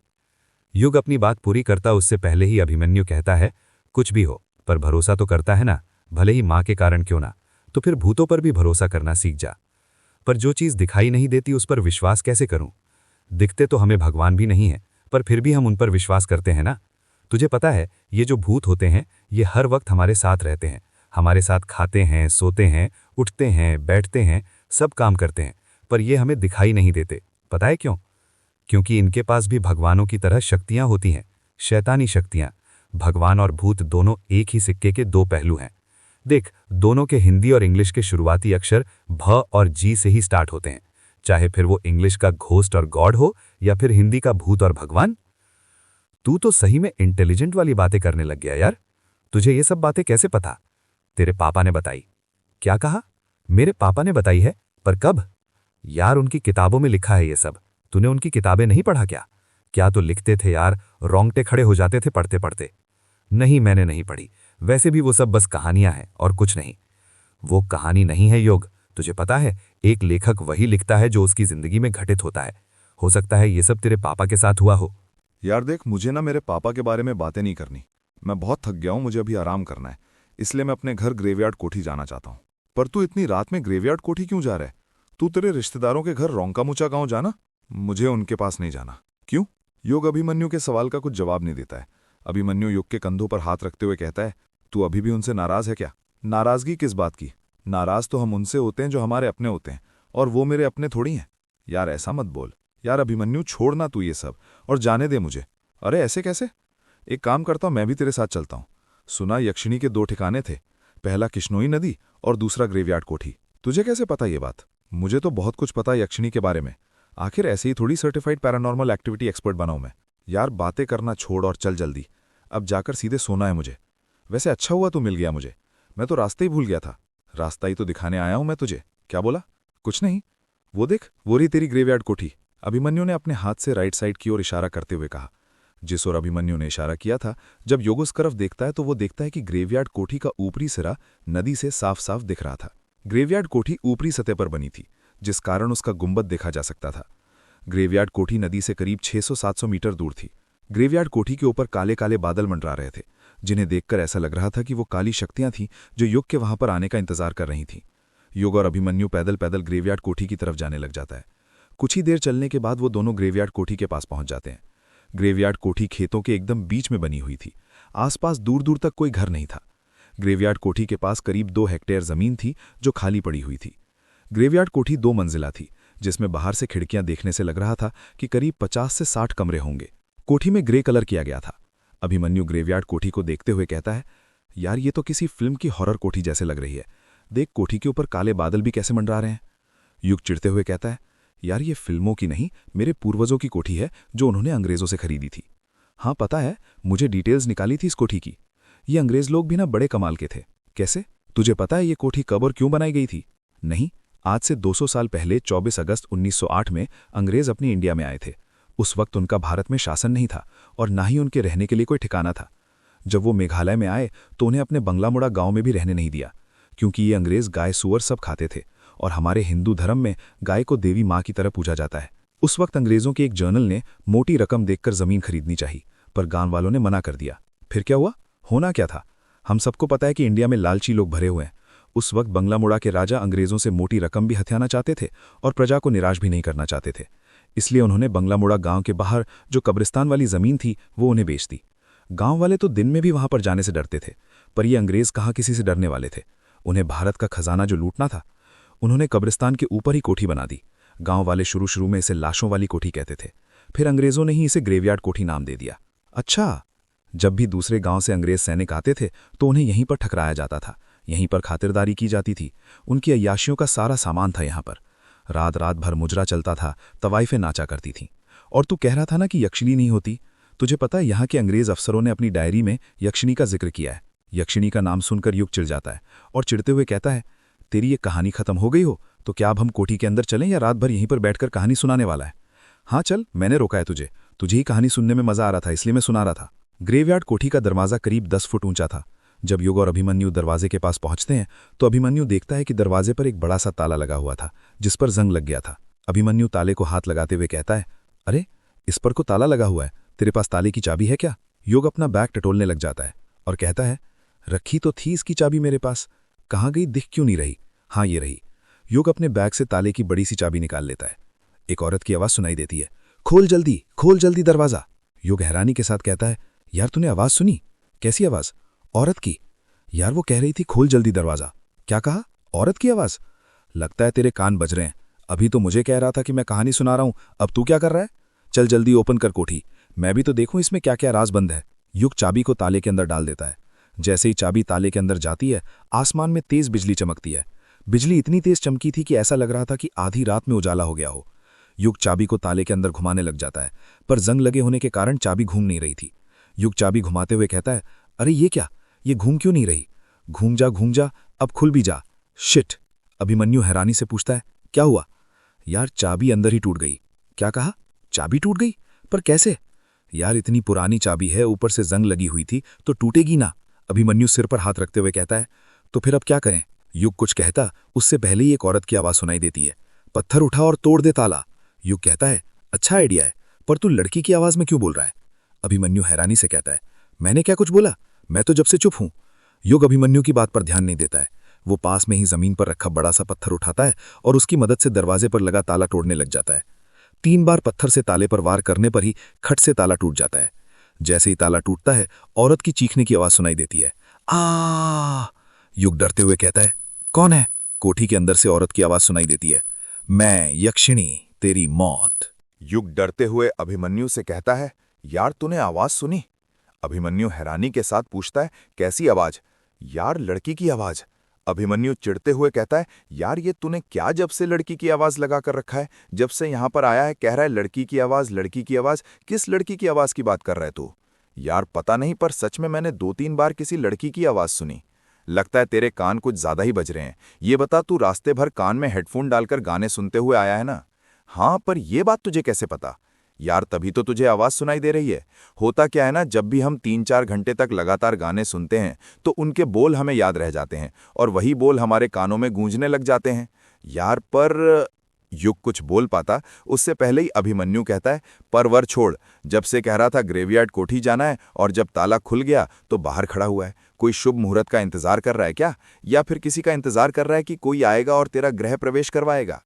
युग अपनी बात पूरी करता उससे पहले ही अभिमन्यु कहता है, कुछ भी हो, पर भरोसा तो करता है ना, भले ही मां के कारण क्यों ना। तो फिर भूतों पर भी भरोसा करना सीख जा। पर जो चीज दिखाई नहीं देती उस पर विश्वास कैसे करूं? दिखते तो हमें भगवान भी नहीं है, पर फिर भी हम उन पर विश्वास करते हैं ना। तुझे पता है, ये जो भूत होते हैं ये हर वक्त हमारे साथ रहते हैं, हमारे साथ खाते हैं, सोते हैं, उठते हैं, बैठते हैं, सब काम करते हैं, पर ये हमें दिखाई नहीं देते। पता है क्यों? क्योंकि इनके पास भी भगवानों की तरह शक्तियां होती हैं, शैतानी शक्तियां। भगवान और भूत दोनों एक ही सिक्के के 2 पहलू हैं। देख, दोनों के हिंदी और इंग्लिश के शुरुआती अक्षर भ और जी से ही स्टार्ट होते हैं, चाहे फिर वो इंग्लिश का घोस्ट और गॉड हो या फिर हिंदी का भूत और भगवान। तू तो सही में इंटेलिजेंट वाली बातें करने लग गया यार। तुझे ये सब बातें कैसे पता? तेरे पापा ने बताई। क्या कहा? मेरे पापा ने बताई है? पर कब? यार, उनकी किताबों में लिखा है ये सब। तूने उनकी किताबें नहीं पढ़ा क्या? क्या तो लिखते थे यार, रोंगटे खड़े हो जाते थे पढ़ते पढ़ते। नहीं, मैंने नहीं पढ़ी। वैसे भी वो सब बस कहानियां हैं और कुछ नहीं। वो कहानी नहीं है योग, तुझे पता है, एक लेखक वही लिखता है जो उसकी जिंदगी में घटित होता है। हो सकता है ये सब तेरे पापा के साथ हुआ हो। यार देख, मुझे ना मेरे पापा के बारे में बातें नहीं करनी। मैं बहुत थक गया हूं, मुझे अभी आराम करना है, इसलिए मैं अपने घर ग्रेवयार्ड कोठी जाना चाहता हूं। पर तू इतनी रात में ग्रेवयार्ड कोठी क्यों जा रहा है? तू तेरे रिश्तेदारों के घर रोंकामुचा गांव जाना। मुझे उनके पास नहीं जाना। क्यों? योग अभिमन्यु के सवाल का कुछ जवाब नहीं देता है। अभिमन्यु योग के कंधों पर हाथ रखते हुए कहता है, तू अभी भी उनसे नाराज है क्या? नाराजगी किस बात की? नाराज तो हम उनसे होते हैं जो हमारे अपने होते हैं, और वो मेरे अपने थोड़ी हैं। यार ऐसा मत बोल। यार अभिमन्यु, छोड़ना तू ये सब और जाने दे मुझे। अरे ऐसे कैसे? एक काम करता हूं, मैं भी तेरे साथ चलता हूं। सुना यक्षिणी के 2 ठिकाने थे, पहला किश्नोई नदी और दूसरा ग्रेवयार्ड कोठी। तुझे कैसे पता ये बात? मुझे तो बहुत कुछ पता यक्षिणी के बारे में। आखिर ऐसे ही थोड़ी सर्टिफाइड पैरानॉर्मल एक्टिविटी एक्सपर्ट बनाऊं मैं। यार बातें करना छोड़ और चल जल्दी। अब जाकर सीधे सोना है मुझे। वैसे अच्छा हुआ तू मिल गया मुझे, मैं तो रास्ते ही भूल गया था। रास्ता ही तो दिखाने आया हूं मैं तुझे। क्या बोला? कुछ नहीं। वो देख, वो रही तेरी ग्रेवयार्ड कोठी। अभिमन्यु ने अपने हाथ से राइट साइड की ओर इशारा करते हुए कहा। जिस ओर अभिमन्यु ने इशारा किया था, जब योग उस तरफ देखता है तो वो देखता है कि ग्रेवयार्ड कोठी का ऊपरी सिरा नदी से साफ साफ दिख रहा था। ग्रेवयार्ड कोठी ऊपरी सतह पर बनी थी, जिस कारण उसका गुंबद देखा जा सकता था। ग्रेवयार्ड कोठी नदी से करीब 600-700 मीटर दूर थी। ग्रेवयार्ड कोठी के ऊपर काले काले बादल मंडरा रहे थे, जिन्हें देखकर ऐसा लग रहा था कि वो काली शक्तियां थीं जो युग के वहां पर आने का इंतजार कर रही थीं। युग और अभिमन्यु पैदल पैदल ग्रेवयार्ड कोठी की तरफ जाने लग जाता है। कुछ ही देर चलने के बाद वो दोनों ग्रेवयार्ड कोठी के पास पहुंच जाते हैं। ग्रेवयार्ड कोठी खेतों के एकदम बीच में बनी हुई थी। आसपास दूर दूर तक कोई घर नहीं था। ग्रेवयार्ड कोठी के पास करीब 2 हेक्टेयर जमीन थी जो खाली पड़ी हुई थी। ग्रेवयार्ड कोठी 2 मंजिला थी, जिसमें बाहर से खिड़कियां देखने से लग रहा था कि करीब 50 से 60 कमरे होंगे। कोठी में ग्रे कलर किया गया था। अभिमन्यु ग्रेवयार्ड कोठी को देखते हुए कहता है, यार ये तो किसी फिल्म की हॉरर कोठी जैसे लग रही है। देख, कोठी के ऊपर काले बादल भी कैसे मंडरा रहे हैं। युग चिढ़ते हुए कहता है, यार ये फिल्मों की नहीं, मेरे पूर्वजों की कोठी है जो उन्होंने अंग्रेजों से खरीदी थी। हाँ पता है, मुझे डिटेल्स निकाली थी इस कोठी की। ये अंग्रेज लोग भी ना बड़े कमाल के थे। कैसे? तुझे पता है ये कोठी कब और क्यों बनाई गई थी? नहीं, आज से 200 साल पहले 24 अगस्त 1908 में अंग्रेज अपनी इंडिया में आए थे। उस वक्त उनका भारत में शासन नहीं था और ना ही उनके रहने के लिए कोई ठिकाना था। जब वो मेघालय में आए तो उन्हें अपने बंगलामुड़ा गांव में भी रहने नहीं दिया, क्योंकि ये अंग्रेज गाय सुअर सब खाते थे और हमारे हिंदू धर्म में गाय को देवी माँ की तरह पूजा जाता है। उस वक्त अंग्रेजों के एक जर्नल ने मोटी रकम देखकर जमीन खरीदनी चाहिए, पर गांव वालों ने मना कर दिया। फिर क्या हुआ? होना क्या था? हम सबको पता है कि इंडिया में लालची लोग भरे हुए हैं। उस वक्त बंगलामुड़ा के राजा अंग्रेजों से मोटी रकम भी हथियाना चाहते थे और प्रजा को निराश भी नहीं करना चाहते थे। इसलिए उन्होंने बंगलामुड़ा गांव के बाहर जो कब्रिस्तान वाली जमीन थी वो उन्हें बेच दी। गांव वाले तो दिन में भी वहां पर जाने से डरते थे, पर ये अंग्रेज कहाँ किसी से डरने वाले थे। उन्हें भारत का खजाना जो लूटना था, उन्होंने कब्रिस्तान के ऊपर ही कोठी बना दी। गांव वाले शुरू में इसे लाशों वाली कोठी कहते थे, फिर अंग्रेजों ने ही इसे ग्रेवयार्ड कोठी नाम दे दिया। अच्छा, जब भी दूसरे गांव से अंग्रेज सैनिक आते थे तो उन्हें यहीं पर ठकराया जाता था, यहीं पर खातिरदारी की जाती थी। उनकी अय्याशियों का सारा सामान था यहाँ पर। रात रात भर मुजरा चलता था, तवाइफें नाचा करती थीं। और तू कह रहा था ना कि यक्षिणी नहीं होती। तुझे पता है यहाँ के अंग्रेज अफसरों ने अपनी डायरी में यक्षिणी का जिक्र किया है। यक्षिणी का नाम सुनकर युग चिढ़ जाता है और चिढ़ते हुए कहता है, तेरी ये कहानी खत्म हो गई हो तो क्या अब हम कोठी के अंदर चलें या रात भर यहीं पर बैठकर कहानी सुनाने वाला है? हाँ चल, मैंने रोका है तुझे ही कहानी सुनने में मजा आ रहा था, इसलिए मैं सुना रहा था। ग्रेवयार्ड कोठी का दरवाजा करीब 10 फुट ऊंचा था। जब युग और अभिमन्यु दरवाजे के पास पहुंचते हैं तो अभिमन्यु देखता है कि दरवाजे पर एक बड़ा सा ताला लगा हुआ था, जिस पर जंग लग गया था। अभिमन्यु ताले को हाथ लगाते हुए कहता है, अरे इस पर को ताला लगा हुआ है, तेरे पास ताले की चाबी है क्या? युग अपना बैग टटोलने लग जाता है और कहता है, रखी तो थी इसकी चाबी मेरे पास, कहाँ गई दिख क्यों नहीं रही? हाँ ये रही। युग अपने बैग से ताले की बड़ी सी चाबी निकाल लेता है। एक औरत की आवाज सुनाई देती है, खोल जल्दी दरवाजा। युग हैरानी के साथ कहता है, यार तूने आवाज सुनी? कैसी आवाज? औरत की। यार वो कह रही थी खोल जल्दी दरवाजा। क्या कहा? औरत की आवाज? लगता है तेरे कान बज रहे हैं। अभी तो मुझे कह रहा था कि मैं कहानी सुना रहा हूं, अब तू क्या कर रहा है? चल जल्दी ओपन कर कोठी, मैं भी तो देखूं इसमें क्या क्या राज बंद है। युग चाबी को ताले के अंदर डाल देता है। जैसे ही चाबी ताले के अंदर जाती है, आसमान में तेज बिजली चमकती है। बिजली इतनी तेज चमकी थी कि ऐसा लग रहा था कि आधी रात में उजाला हो गया हो। युग चाबी को ताले के अंदर घुमाने लग जाता है, पर जंग लगे होने के कारण चाबी घूम नहीं रही थी। युग चाबी घुमाते हुए कहता है, अरे ये क्या, ये घूम क्यों नहीं रही? घूम जा, अब खुल भी जा। शिट! अभिमन्यु हैरानी से पूछता है, क्या हुआ? यार, चाबी अंदर ही टूट गई। क्या कहा? चाबी टूट गई? पर कैसे? यार, इतनी पुरानी चाबी है, ऊपर से जंग लगी हुई थी, तो टूटेगी ना। अभिमन्यु सिर पर हाथ रखते हुए कहता है, तो फिर अब क्या करें? युग कुछ कहता, उससे पहले ही एक औरत की आवाज सुनाई देती है, पत्थर उठा और तोड़ दे ताला। युग कहता है, अच्छा आइडिया है, पर तू लड़की की आवाज में क्यों बोल रहा है? अभिमन्यु हैरानी से कहता है, मैंने क्या कुछ बोला? मैं तो जब से चुप हूं। युग अभिमन्यु की बात पर ध्यान नहीं देता है। वो पास में ही जमीन पर रखा बड़ा सा पत्थर उठाता है और उसकी मदद से दरवाजे पर लगा ताला तोड़ने लग जाता है। 3 बार पत्थर से ताले पर वार करने पर ही खट से ताला टूट जाता है। जैसे ही ताला टूटता है, औरत की चीखने की आवाज सुनाई देती है, आ! युग डरते हुए कहता है, कौन है? कोठी के अंदर से औरत की आवाज सुनाई देती है, मैं यक्षिणी, तेरी मौत। युग डरते हुए अभिमन्यु से कहता है, यार तूने आवाज सुनी? अभिमन्यु हैरानी के साथ पूछता है, कैसी आवाज? यार, लड़की की आवाज। अभिमन्यु चिढ़ते हुए कहता है, यार ये तूने क्या जब से लड़की की आवाज लगा कर रखा है? जब से यहां पर आया है कह रहा है लड़की की आवाज, लड़की की आवाज। किस लड़की की आवाज की बात कर रहा है तू? यार पता नहीं, पर सच में मैंने 2-3 बार किसी लड़की की आवाज सुनी। लगता है तेरे कान कुछ ज्यादा ही बज रहे हैं। ये बता, तू रास्ते भर कान में हेडफोन डालकर गाने सुनते हुए आया है ना? हाँ, पर यह बात तुझे कैसे पता? यार तभी तो तुझे आवाज सुनाई दे रही है। होता क्या है ना, जब भी हम 3-4 घंटे तक लगातार गाने सुनते हैं तो उनके बोल हमें याद रह जाते हैं और वही बोल हमारे कानों में गूंजने लग जाते हैं। यार पर युग कुछ बोल पाता उससे पहले ही अभिमन्यु कहता है, पर वर छोड़, जब से कह रहा था ग्रेवयार्ड कोठी जाना है और जब ताला खुल गया तो बाहर खड़ा हुआ है। कोई शुभ मुहूर्त का इंतजार कर रहा है क्या? या फिर किसी का इंतजार कर रहा है कि कोई आएगा और तेरा गृह प्रवेश करवाएगा?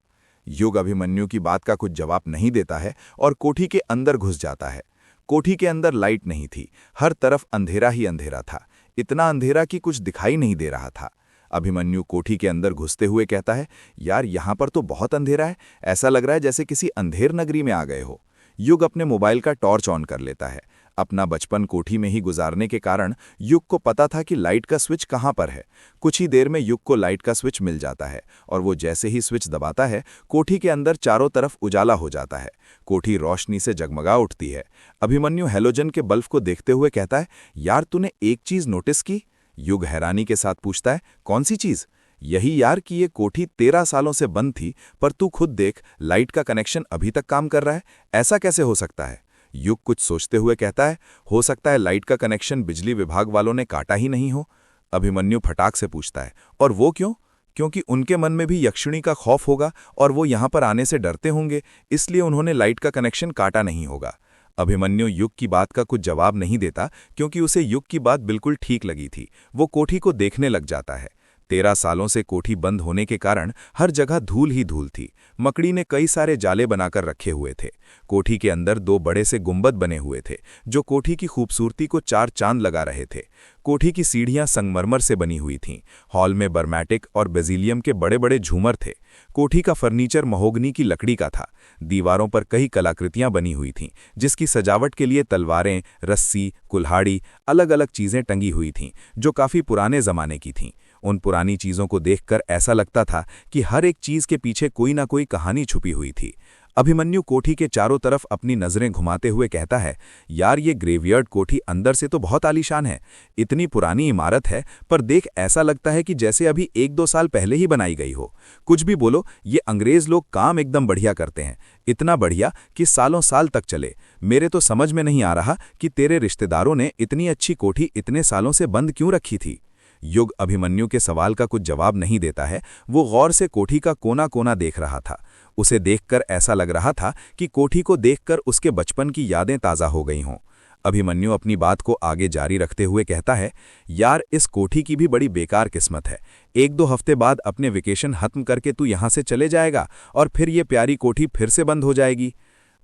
युग अभिमन्यु की बात का कुछ जवाब नहीं देता है और कोठी के अंदर घुस जाता है। कोठी के अंदर लाइट नहीं थी, हर तरफ अंधेरा ही अंधेरा था, इतना अंधेरा कि कुछ दिखाई नहीं दे रहा था। अभिमन्यु कोठी के अंदर घुसते हुए कहता है, यार यहाँ पर तो बहुत अंधेरा है, ऐसा लग रहा है जैसे किसी अंधेर नगरी में आ गए हो। युग अपने मोबाइल का टॉर्च ऑन कर लेता है। अपना बचपन कोठी में ही गुजारने के कारण युग को पता था कि लाइट का स्विच कहाँ पर है। कुछ ही देर में युग को लाइट का स्विच मिल जाता है और वो जैसे ही स्विच दबाता है, कोठी के अंदर चारों तरफ उजाला हो जाता है। कोठी रोशनी से जगमगा उठती है। अभिमन्यु हैलोजन के बल्ब को देखते हुए कहता है, यार तूने एक चीज नोटिस की? युग हैरानी के साथ पूछता है, कौन सी चीज? यही यार कि ये कोठी 13 सालों से बंद थी, पर तू खुद देख, लाइट का कनेक्शन अभी तक काम कर रहा है। ऐसा कैसे हो सकता है? युग कुछ सोचते हुए कहता है, हो सकता है लाइट का कनेक्शन बिजली विभाग वालों ने काटा ही नहीं हो। अभिमन्यु फटाक से पूछता है, और वो क्यों? क्योंकि उनके मन में भी यक्षिणी का खौफ होगा और वो यहां पर आने से डरते होंगे, इसलिए उन्होंने लाइट का कनेक्शन काटा नहीं होगा। अभिमन्यु युग की बात का कुछ जवाब नहीं देता क्योंकि उसे युग की बात बिल्कुल ठीक लगी थी। वो कोठी को देखने लग जाता है। 13 सालों से कोठी बंद होने के कारण हर जगह धूल ही धूल थी। मकड़ी ने कई सारे जाले बनाकर रखे हुए थे। कोठी के अंदर 2 बड़े से गुंबद बने हुए थे जो कोठी की खूबसूरती को 4 चांद लगा रहे थे। कोठी की सीढ़ियां संगमरमर से बनी हुई थीं। हॉल में बर्मैटिक और बेजिलियम के बड़े बड़े झूमर थे। कोठी का फर्नीचर महोगनी की लकड़ी का था। दीवारों पर कई कलाकृतियां बनी हुई थीं, जिसकी सजावट के लिए तलवारें, रस्सी, कुल्हाड़ी, अलग अलग चीजें टंगी हुई थीं जो काफी पुराने जमाने की थीं। उन पुरानी चीजों को देखकर ऐसा लगता था कि हर एक चीज के पीछे कोई ना कोई कहानी छुपी हुई थी। अभिमन्यु कोठी के चारों तरफ अपनी नजरें घुमाते हुए कहता है, यार ये ग्रेवयार्ड कोठी अंदर से तो बहुत आलीशान है। इतनी पुरानी इमारत है, पर देख ऐसा लगता है कि जैसे अभी 1-2 साल पहले ही बनाई गई हो। कुछ भी बोलो, ये अंग्रेज लोग काम एकदम बढ़िया करते हैं, इतना बढ़िया कि सालों साल तक चले। मेरे तो समझ में नहीं आ रहा कि तेरे रिश्तेदारों ने इतनी अच्छी कोठी इतने सालों से बंद क्यों रखी थी। युग अभिमन्यु के सवाल का कुछ जवाब नहीं देता है। वो गौर से कोठी का कोना कोना देख रहा था। उसे देखकर ऐसा लग रहा था कि कोठी को देखकर उसके बचपन की यादें ताज़ा हो गई हों। अभिमन्यु अपनी बात को आगे जारी रखते हुए कहता है, यार इस कोठी की भी बड़ी बेकार किस्मत है। 1-2 हफ्ते बाद अपने वेकेशन खत्म करके तू यहाँ से चले जाएगा और फिर ये प्यारी कोठी फिर से बंद हो जाएगी।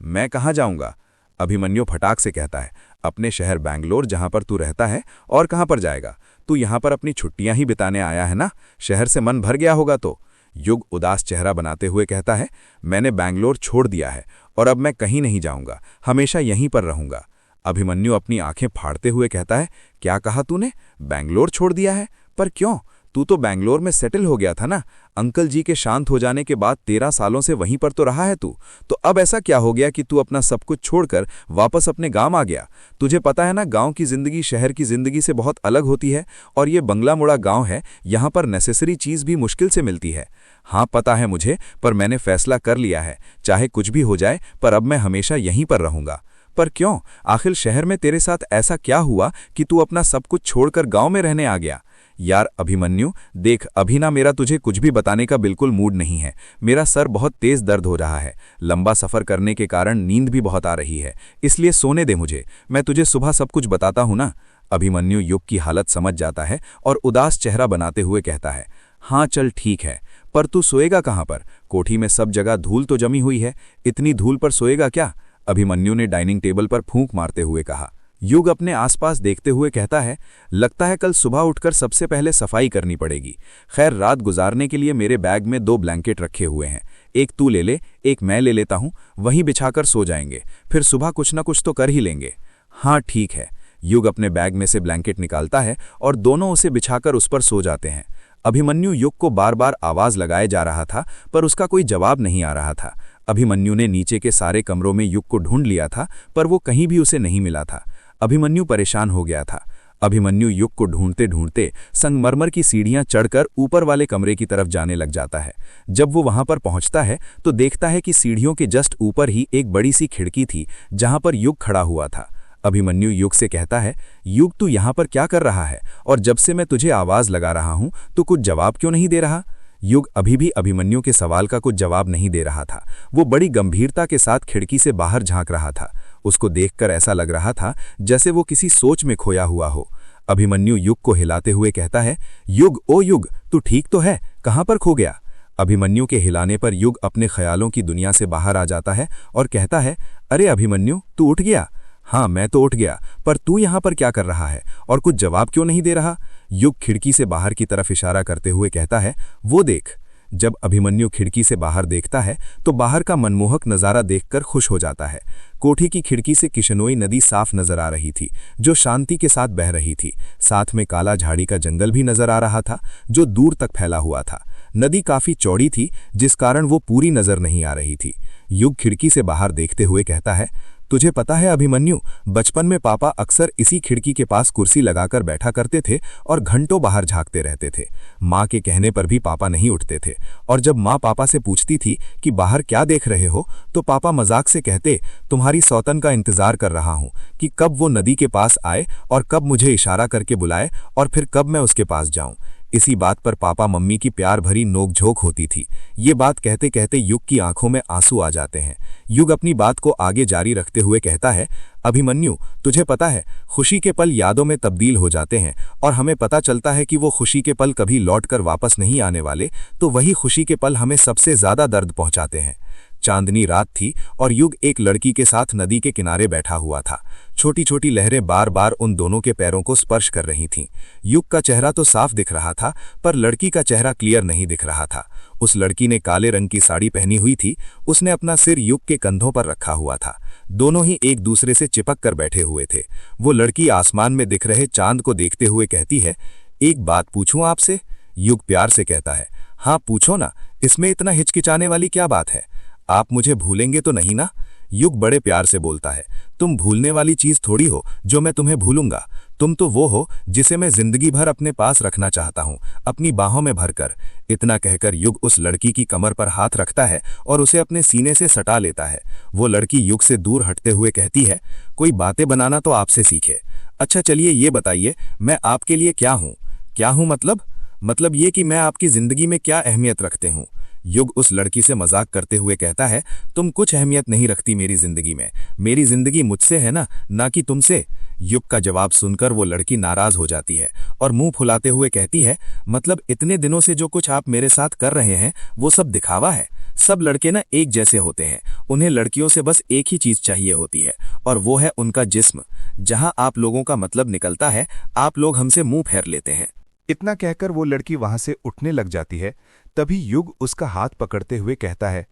मैं कहाँ जाऊँगा? अभिमन्यु फटाक से कहता है, अपने शहर बैंगलोर जहाँ पर तू रहता है। और कहाँ पर जाएगा? तू यहाँ पर अपनी छुट्टियां ही बिताने आया है ना? शहर से मन भर गया होगा तो। युग उदास चेहरा बनाते हुए कहता है, मैंने बैंगलोर छोड़ दिया है और अब मैं कहीं नहीं जाऊंगा, हमेशा यहीं पर रहूंगा। अभिमन्यु अपनी आंखें फाड़ते हुए कहता है, क्या कहा तूने? बैंगलोर छोड़ दिया है? पर क्यों? तू तो बैंगलोर में सेटल हो गया था ना। अंकल जी के शांत हो जाने के बाद 13 सालों से वहीं पर तो रहा है तू। तो अब ऐसा क्या हो गया कि तू अपना सब कुछ छोड़कर वापस अपने गांव आ गया? तुझे पता है ना, गांव की जिंदगी शहर की जिंदगी से बहुत अलग होती है। और ये बंगला मुड़ा गांव है, यहाँ पर नेसेसरी चीज भी मुश्किल से मिलती है। हाँ पता है मुझे, पर मैंने फैसला कर लिया है, चाहे कुछ भी हो जाए, पर अब मैं हमेशा यहीं पर रहूंगा। पर क्यों? आखिर शहर में तेरे साथ ऐसा क्या हुआ कि तू अपना सब कुछ छोड़कर गांव में रहने आ गया? यार अभिमन्यु, देख अभी ना मेरा तुझे कुछ भी बताने का बिल्कुल मूड नहीं है। मेरा सर बहुत तेज दर्द हो रहा है, लंबा सफर करने के कारण नींद भी बहुत आ रही है, इसलिए सोने दे मुझे, मैं तुझे सुबह सब कुछ बताता हूं ना। अभिमन्यु युग की हालत समझ जाता है और उदास चेहरा बनाते हुए कहता है, हाँ चल ठीक है, पर तू सोएगा कहाँ पर? कोठी में सब जगह धूल तो जमी हुई है, इतनी धूल पर सोएगा क्या? अभिमन्यु ने डाइनिंग टेबल पर फूंक मारते हुए कहा। युग अपने आसपास देखते हुए कहता है, लगता है कल सुबह उठकर सबसे पहले सफाई करनी पड़ेगी। खैर रात गुजारने के लिए मेरे बैग में 2 ब्लैंकेट रखे हुए हैं, एक तू ले ले, एक मैं ले लेता हूँ, वहीं बिछाकर सो जाएंगे, फिर सुबह कुछ ना कुछ तो कर ही लेंगे। हाँ ठीक है। युग अपने बैग में से ब्लैंकेट निकालता है और दोनों उसे बिछाकर उस पर सो जाते हैं। अभिमन्यु युग को बार बार आवाज लगाए जा रहा था, पर उसका कोई जवाब नहीं आ रहा था। अभिमन्यु ने नीचे के सारे कमरों में युग को ढूंढ लिया था, पर वो कहीं भी उसे नहीं मिला था। अभिमन्यु परेशान हो गया था। अभिमन्यु युग को ढूंढते ढूंढते संगमरमर की सीढ़ियां चढ़कर ऊपर वाले कमरे की तरफ जाने लग जाता है। जब वो वहां पर पहुंचता है तो देखता है कि सीढ़ियों के जस्ट ऊपर ही एक बड़ी सी खिड़की थी, जहां पर युग खड़ा हुआ था। अभिमन्यु युग से कहता है, युग तू यहाँ पर क्या कर रहा है? और जब से मैं तुझे आवाज लगा रहा हूं तो कुछ जवाब क्यों नहीं दे रहा? युग अभी भी अभिमन्यु के सवाल का कुछ जवाब नहीं दे रहा था। वो बड़ी गंभीरता के साथ खिड़की से बाहर झांक रहा था। उसको देखकर ऐसा लग रहा था जैसे वो किसी सोच में खोया हुआ हो। अभिमन्यु युग को हिलाते हुए कहता है, युग ओ युग, तू ठीक तो है? कहाँ पर खो गया? अभिमन्यु के हिलाने पर युग अपने ख्यालों की दुनिया से बाहर आ जाता है और कहता है, अरे अभिमन्यु, तू उठ गया? हाँ मैं तो उठ गया, पर तू यहाँ पर क्या कर रहा है और कुछ जवाब क्यों नहीं दे रहा? युग खिड़की से बाहर की तरफ इशारा करते हुए कहता है, वो देख। जब अभिमन्यु खिड़की से बाहर देखता है तो बाहर का मनमोहक नज़ारा देखकर खुश हो जाता है। कोठी की खिड़की से किशनोई नदी साफ नजर आ रही थी, जो शांति के साथ बह रही थी। साथ में काला झाड़ी का जंगल भी नजर आ रहा था, जो दूर तक फैला हुआ था। नदी काफी चौड़ी थी, जिस कारण वो पूरी नजर नहीं आ रही थी। युग खिड़की से बाहर देखते हुए कहता है, तुझे पता है अभिमन्यु, बचपन में पापा अक्सर इसी खिड़की के पास कुर्सी लगाकर बैठा करते थे और घंटों बाहर झांकते रहते थे। माँ के कहने पर भी पापा नहीं उठते थे, और जब माँ पापा से पूछती थी कि बाहर क्या देख रहे हो, तो पापा मजाक से कहते, तुम्हारी सौतन का इंतजार कर रहा हूँ कि कब वो नदी के पास आए और कब मुझे इशारा करके बुलाए और फिर कब मैं उसके पास जाऊं। इसी बात पर पापा मम्मी की प्यार भरी नोकझोंक होती थी। ये बात कहते कहते युग की आंखों में आंसू आ जाते हैं। युग अपनी बात को आगे जारी रखते हुए कहता है, अभिमन्यु, तुझे पता है, खुशी के पल यादों में तब्दील हो जाते हैं और हमें पता चलता है कि वो खुशी के पल कभी लौटकर वापस नहीं आने वाले, तो वही खुशी के पल हमें सबसे ज्यादा दर्द पहुंचाते हैं। चांदनी रात थी और युग एक लड़की के साथ नदी के किनारे बैठा हुआ था। छोटी छोटी लहरें बार बार उन दोनों के पैरों को स्पर्श कर रही थीं। युग का चेहरा तो साफ दिख रहा था, पर लड़की का चेहरा क्लियर नहीं दिख रहा था। उस लड़की ने काले रंग की साड़ी पहनी हुई थी। उसने अपना सिर युग के कंधों पर रखा हुआ था। दोनों ही एक दूसरे से चिपक कर बैठे हुए थे। वो लड़की आसमान में दिख रहे चांद को देखते हुए कहती है, एक बात पूछूं आपसे? युग प्यार से कहता है, हाँ पूछो ना, इसमें इतना हिचकिचाने वाली क्या बात है? आप मुझे भूलेंगे तो नहीं ना? युग बड़े प्यार से बोलता है, तुम भूलने वाली चीज थोड़ी हो जो मैं तुम्हें भूलूंगा। तुम तो वो हो जिसे मैं जिंदगी भर अपने पास रखना चाहता हूँ, अपनी बाहों में भरकर। इतना कहकर युग उस लड़की की कमर पर हाथ रखता है और उसे अपने सीने से सटा लेता है। वो लड़की युग से दूर हटते हुए कहती है, कोई बातें बनाना तो आपसे सीखे। अच्छा चलिए ये बताइए, मैं आपके लिए क्या हूँ? क्या हूँ मतलब ये कि मैं आपकी जिंदगी में क्या अहमियत रखते हूँ? युग उस लड़की से मजाक करते हुए कहता है, तुम कुछ अहमियत नहीं रखती मेरी जिंदगी में। मेरी जिंदगी मुझसे है ना कि तुमसे। युग का जवाब सुनकर वो लड़की नाराज हो जाती है और मुंह फुलाते हुए कहती है, मतलब इतने दिनों से जो कुछ आप मेरे साथ कर रहे हैं वो सब दिखावा है। सब लड़के ना एक जैसे होते हैं, उन्हें लड़कियों से बस एक ही चीज चाहिए होती है, और वो है उनका जिस्म। जहां आप लोगों का मतलब निकलता है, आप लोग हमसे मुंह फेर लेते हैं। इतना कहकर वो लड़की वहां से उठने लग जाती है। तभी युग उसका हाथ पकड़ते हुए कहता है,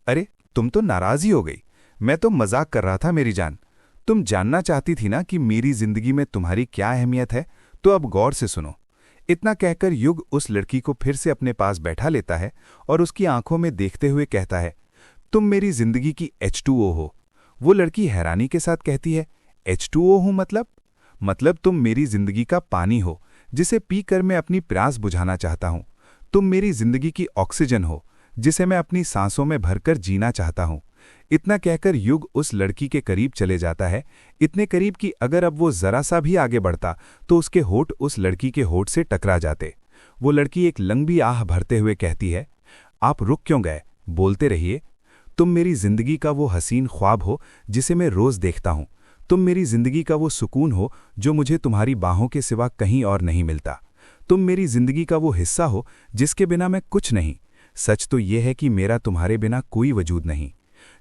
अरे तुम तो नाराज ही हो गई। मैं तो मजाक कर रहा था मेरी जान। तुम जानना चाहती थी ना कि मेरी जिंदगी में तुम्हारी क्या अहमियत है, तो अब गौर से सुनो। इतना कहकर युग उस लड़की को फिर से अपने पास बैठा लेता है और उसकी आंखों में देखते हुए कहता है, तुम मेरी जिंदगी की H2O हो। वो लड़की हैरानी के साथ कहती है, H2O हूं मतलब तुम मेरी जिंदगी का पानी हो जिसे पीकर मैं अपनी प्यास बुझाना चाहता हूं। तुम मेरी जिंदगी की ऑक्सीजन हो जिसे मैं अपनी सांसों में भरकर जीना चाहता हूं। इतना कहकर युग उस लड़की के करीब चले जाता है, इतने करीब कि अगर अब वो जरा सा भी आगे बढ़ता तो उसके होठ उस लड़की के होठ से टकरा जाते। वो लड़की एक लंबी आह भरते हुए कहती है, आप रुक क्यों गए, बोलते रहिए। तुम मेरी जिंदगी का वो हसीन ख्वाब हो जिसे मैं रोज देखता हूं। तुम मेरी जिंदगी का वो सुकून हो जो मुझे तुम्हारी बाहों के सिवा कहीं और नहीं मिलता। तुम मेरी जिंदगी का वो हिस्सा हो जिसके बिना मैं कुछ नहीं। सच तो यह है कि मेरा तुम्हारे बिना कोई वजूद नहीं।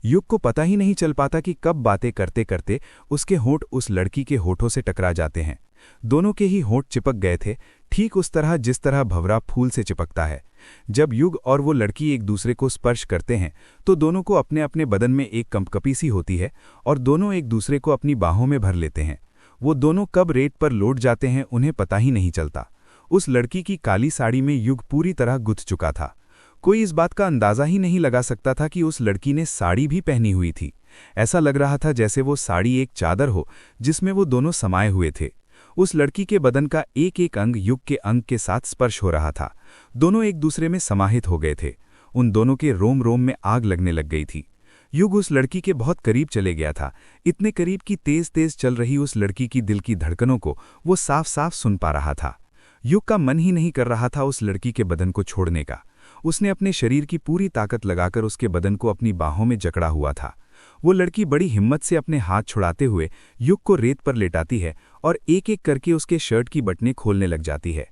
युग को पता ही नहीं चल पाता कि कब बातें करते करते उसके होंठ उस लड़की के होठों से टकरा जाते हैं। दोनों के ही होंठ चिपक गए थे, ठीक उस तरह जिस तरह भंवरा फूल से चिपकता है। जब युग और वो लड़की एक दूसरे को स्पर्श करते हैं तो दोनों को अपने अपने बदन में एक कंपकपी सी होती है और दोनों एक दूसरे को अपनी बाहों में भर लेते हैं। वो दोनों कब रेत पर लौट जाते हैं उन्हें पता ही नहीं चलता। उस लड़की की काली साड़ी में युग पूरी तरह गुथ चुका था। कोई इस बात का अंदाजा ही नहीं लगा सकता था कि उस लड़की ने साड़ी भी पहनी हुई थी। ऐसा लग रहा था जैसे वो साड़ी एक चादर हो जिसमें वो दोनों समाये हुए थे। उस लड़की के बदन का एक एक अंग युग के अंग के साथ स्पर्श हो रहा था। दोनों एक दूसरे में समाहित हो गए थे। उन दोनों के रोम रोम में आग लगने लग गई थी। युग उस लड़की के बहुत करीब चले गया था, इतने करीब कि तेज तेज चल रही उस लड़की की दिल की धड़कनों को वो साफ साफ सुन पा रहा था। युग का मन ही नहीं कर रहा था उस लड़की के बदन को छोड़ने का। उसने अपने शरीर की पूरी ताकत लगाकर उसके बदन को अपनी बाहों में जकड़ा हुआ था। वो लड़की बड़ी हिम्मत से अपने हाथ छुड़ाते हुए युग को रेत पर लेटाती है और एक एक करके उसके शर्ट की बटनें खोलने लग जाती है।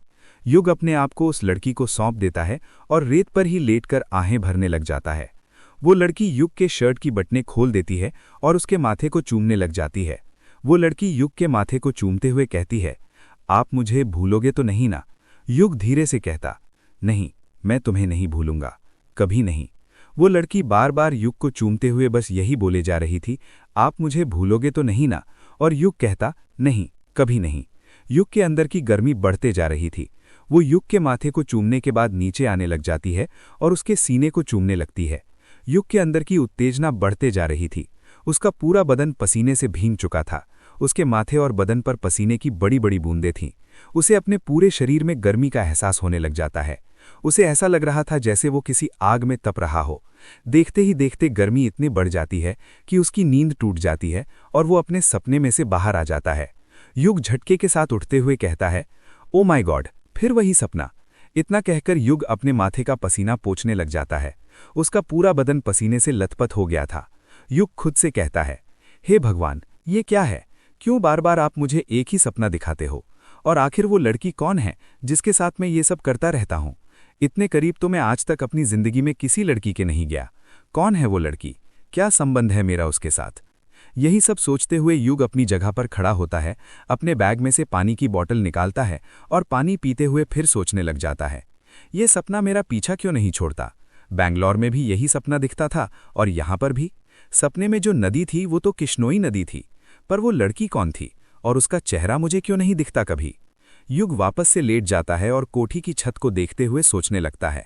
युग अपने आप को उस लड़की को सौंप देता है और रेत पर ही लेटकर आहें भरने लग जाता है। वो लड़की युग के शर्ट की बटनें खोल देती है और उसके माथे को चूमने लग जाती है। वो लड़की युग के माथे को चूमते हुए कहती है, आप मुझे भूलोगे तो नहीं ना? युग धीरे से कहता, नहीं, मैं तुम्हें नहीं भूलूंगा, कभी नहीं। वो लड़की बार बार युग को चूमते हुए बस यही बोले जा रही थी, आप मुझे भूलोगे तो नहीं ना? और युग कहता, नहीं, कभी नहीं। युग के अंदर की गर्मी बढ़ते जा रही थी। वो युग के माथे को चूमने के बाद नीचे आने लग जाती है और उसके सीने को चूमने लगती है। युग के अंदर की उत्तेजना बढ़ते जा रही थी। उसका पूरा बदन पसीने से भीग चुका था। उसके माथे और बदन पर पसीने की बड़ी बड़ी बूंदें थीं। उसे अपने पूरे शरीर में गर्मी का एहसास होने लग जाता है। उसे ऐसा लग रहा था जैसे वो किसी आग में तप रहा हो। देखते ही देखते गर्मी इतनी बढ़ जाती है कि उसकी नींद टूट जाती है और वो अपने सपने में से बाहर आ जाता है। युग झटके के साथ उठते हुए कहता है, ओ माय गॉड, फिर वही सपना। इतना कहकर युग अपने माथे का पसीना पोंछने लग जाता है। उसका पूरा बदन पसीने से लथपथ हो गया था। युग खुद से कहता है, हे भगवान, ये क्या है? क्यों बार बार आप मुझे एक ही सपना दिखाते हो? और आखिर वो लड़की कौन है जिसके साथ मैं ये सब करता रहता हूँ? इतने करीब तो मैं आज तक अपनी जिंदगी में किसी लड़की के नहीं गया। कौन है वो लड़की? क्या संबंध है मेरा उसके साथ? यही सब सोचते हुए युग अपनी जगह पर खड़ा होता है, अपने बैग में से पानी की बोतल निकालता है और पानी पीते हुए फिर सोचने लग जाता है, ये सपना मेरा पीछा क्यों नहीं छोड़ता? बैंगलोर में भी यही सपना दिखता था और यहाँ पर भी। सपने में जो नदी थी वो तो किश्नोई नदी थी, पर वो लड़की कौन थी और उसका चेहरा मुझे क्यों नहीं दिखता कभी? युग वापस से लेट जाता है और कोठी की छत को देखते हुए सोचने लगता है,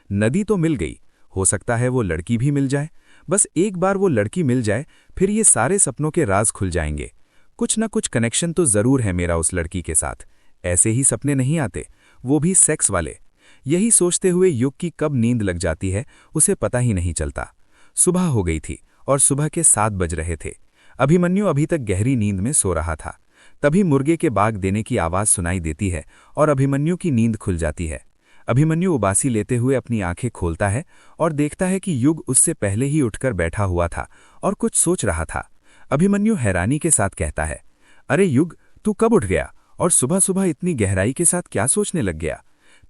नदी तो मिल गई, हो सकता है वो लड़की भी मिल जाए। बस एक बार वो लड़की मिल जाए, फिर ये सारे सपनों के राज खुल जाएंगे। कुछ ना कुछ कनेक्शन तो जरूर है मेरा उस लड़की के साथ। ऐसे ही सपने नहीं आते, वो भी सेक्स वाले। यही सोचते हुए युग की कब नींद लग जाती है उसे पता ही नहीं चलता। सुबह हो गई थी और सुबह के 7 बज रहे थे। अभिमन्यु अभी तक गहरी नींद में सो रहा था। तभी मुर्गे के बाग देने की आवाज सुनाई देती है और अभिमन्यु की नींद खुल जाती है। अभिमन्यु उबासी लेते हुए अपनी आंखें खोलता है और देखता है कि युग उससे पहले ही उठकर बैठा हुआ था और कुछ सोच रहा था। अभिमन्यु हैरानी के साथ कहता है, अरे युग, तू कब उठ गया और सुबह सुबह इतनी गहराई के साथ क्या सोचने लग गया?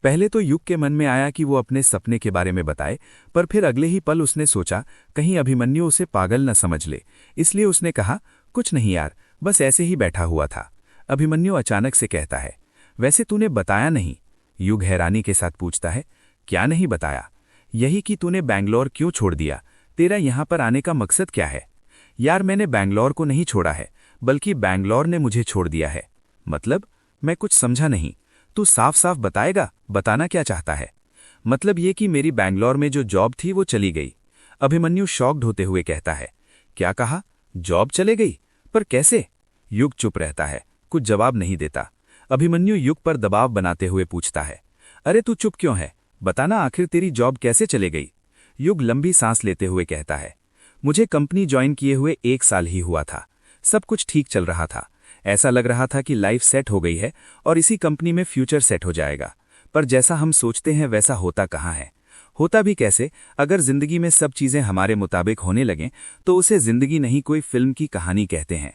पहले तो युग के मन में आया कि वो अपने सपने के बारे में बताए, पर फिर अगले ही पल उसने सोचा कहीं अभिमन्यु उसे पागल न समझ ले, इसलिए उसने कहा, कुछ नहीं यार, बस ऐसे ही बैठा हुआ था। अभिमन्यु अचानक से कहता है, वैसे तूने बताया नहीं? युग हैरानी के साथ पूछता है, क्या नहीं बताया? यही कि तूने बैंगलोर क्यों छोड़ दिया, तेरा यहाँ पर आने का मकसद क्या है? यार, मैंने बैंगलोर को नहीं छोड़ा है, बल्कि बैंगलोर ने मुझे छोड़ दिया है। मतलब? मैं कुछ समझा नहीं। तू साफ साफ बताएगा, बताना क्या चाहता है? मतलब ये कि मेरी बैंगलोर में जो जॉब थी वो चली गई। अभिमन्यु शॉक्ड होते हुए कहता है। क्या कहा? जॉब चले गई? पर कैसे? युग चुप रहता है, कुछ जवाब नहीं देता। अभिमन्यु युग पर दबाव बनाते हुए पूछता है। अरे तू चुप क्यों है? बताना आखिर तेरी जॉब कैसे चले गई? युग लंबी सांस लेते हुए कहता है। मुझे कंपनी ज्वाइन किए हुए 1 साल ही हुआ था। सब कुछ ठीक चल रहा था। ऐसा लग रहा था कि लाइफ सेट हो गई है और इसी कंपनी में फ्यूचर सेट हो जाएगा। पर जैसा हम सोचते हैं वैसा होता कहाँ है? होता भी कैसे? अगर जिंदगी में सब चीजें हमारे मुताबिक होने लगें तो उसे जिंदगी नहीं, कोई फिल्म की कहानी कहते हैं।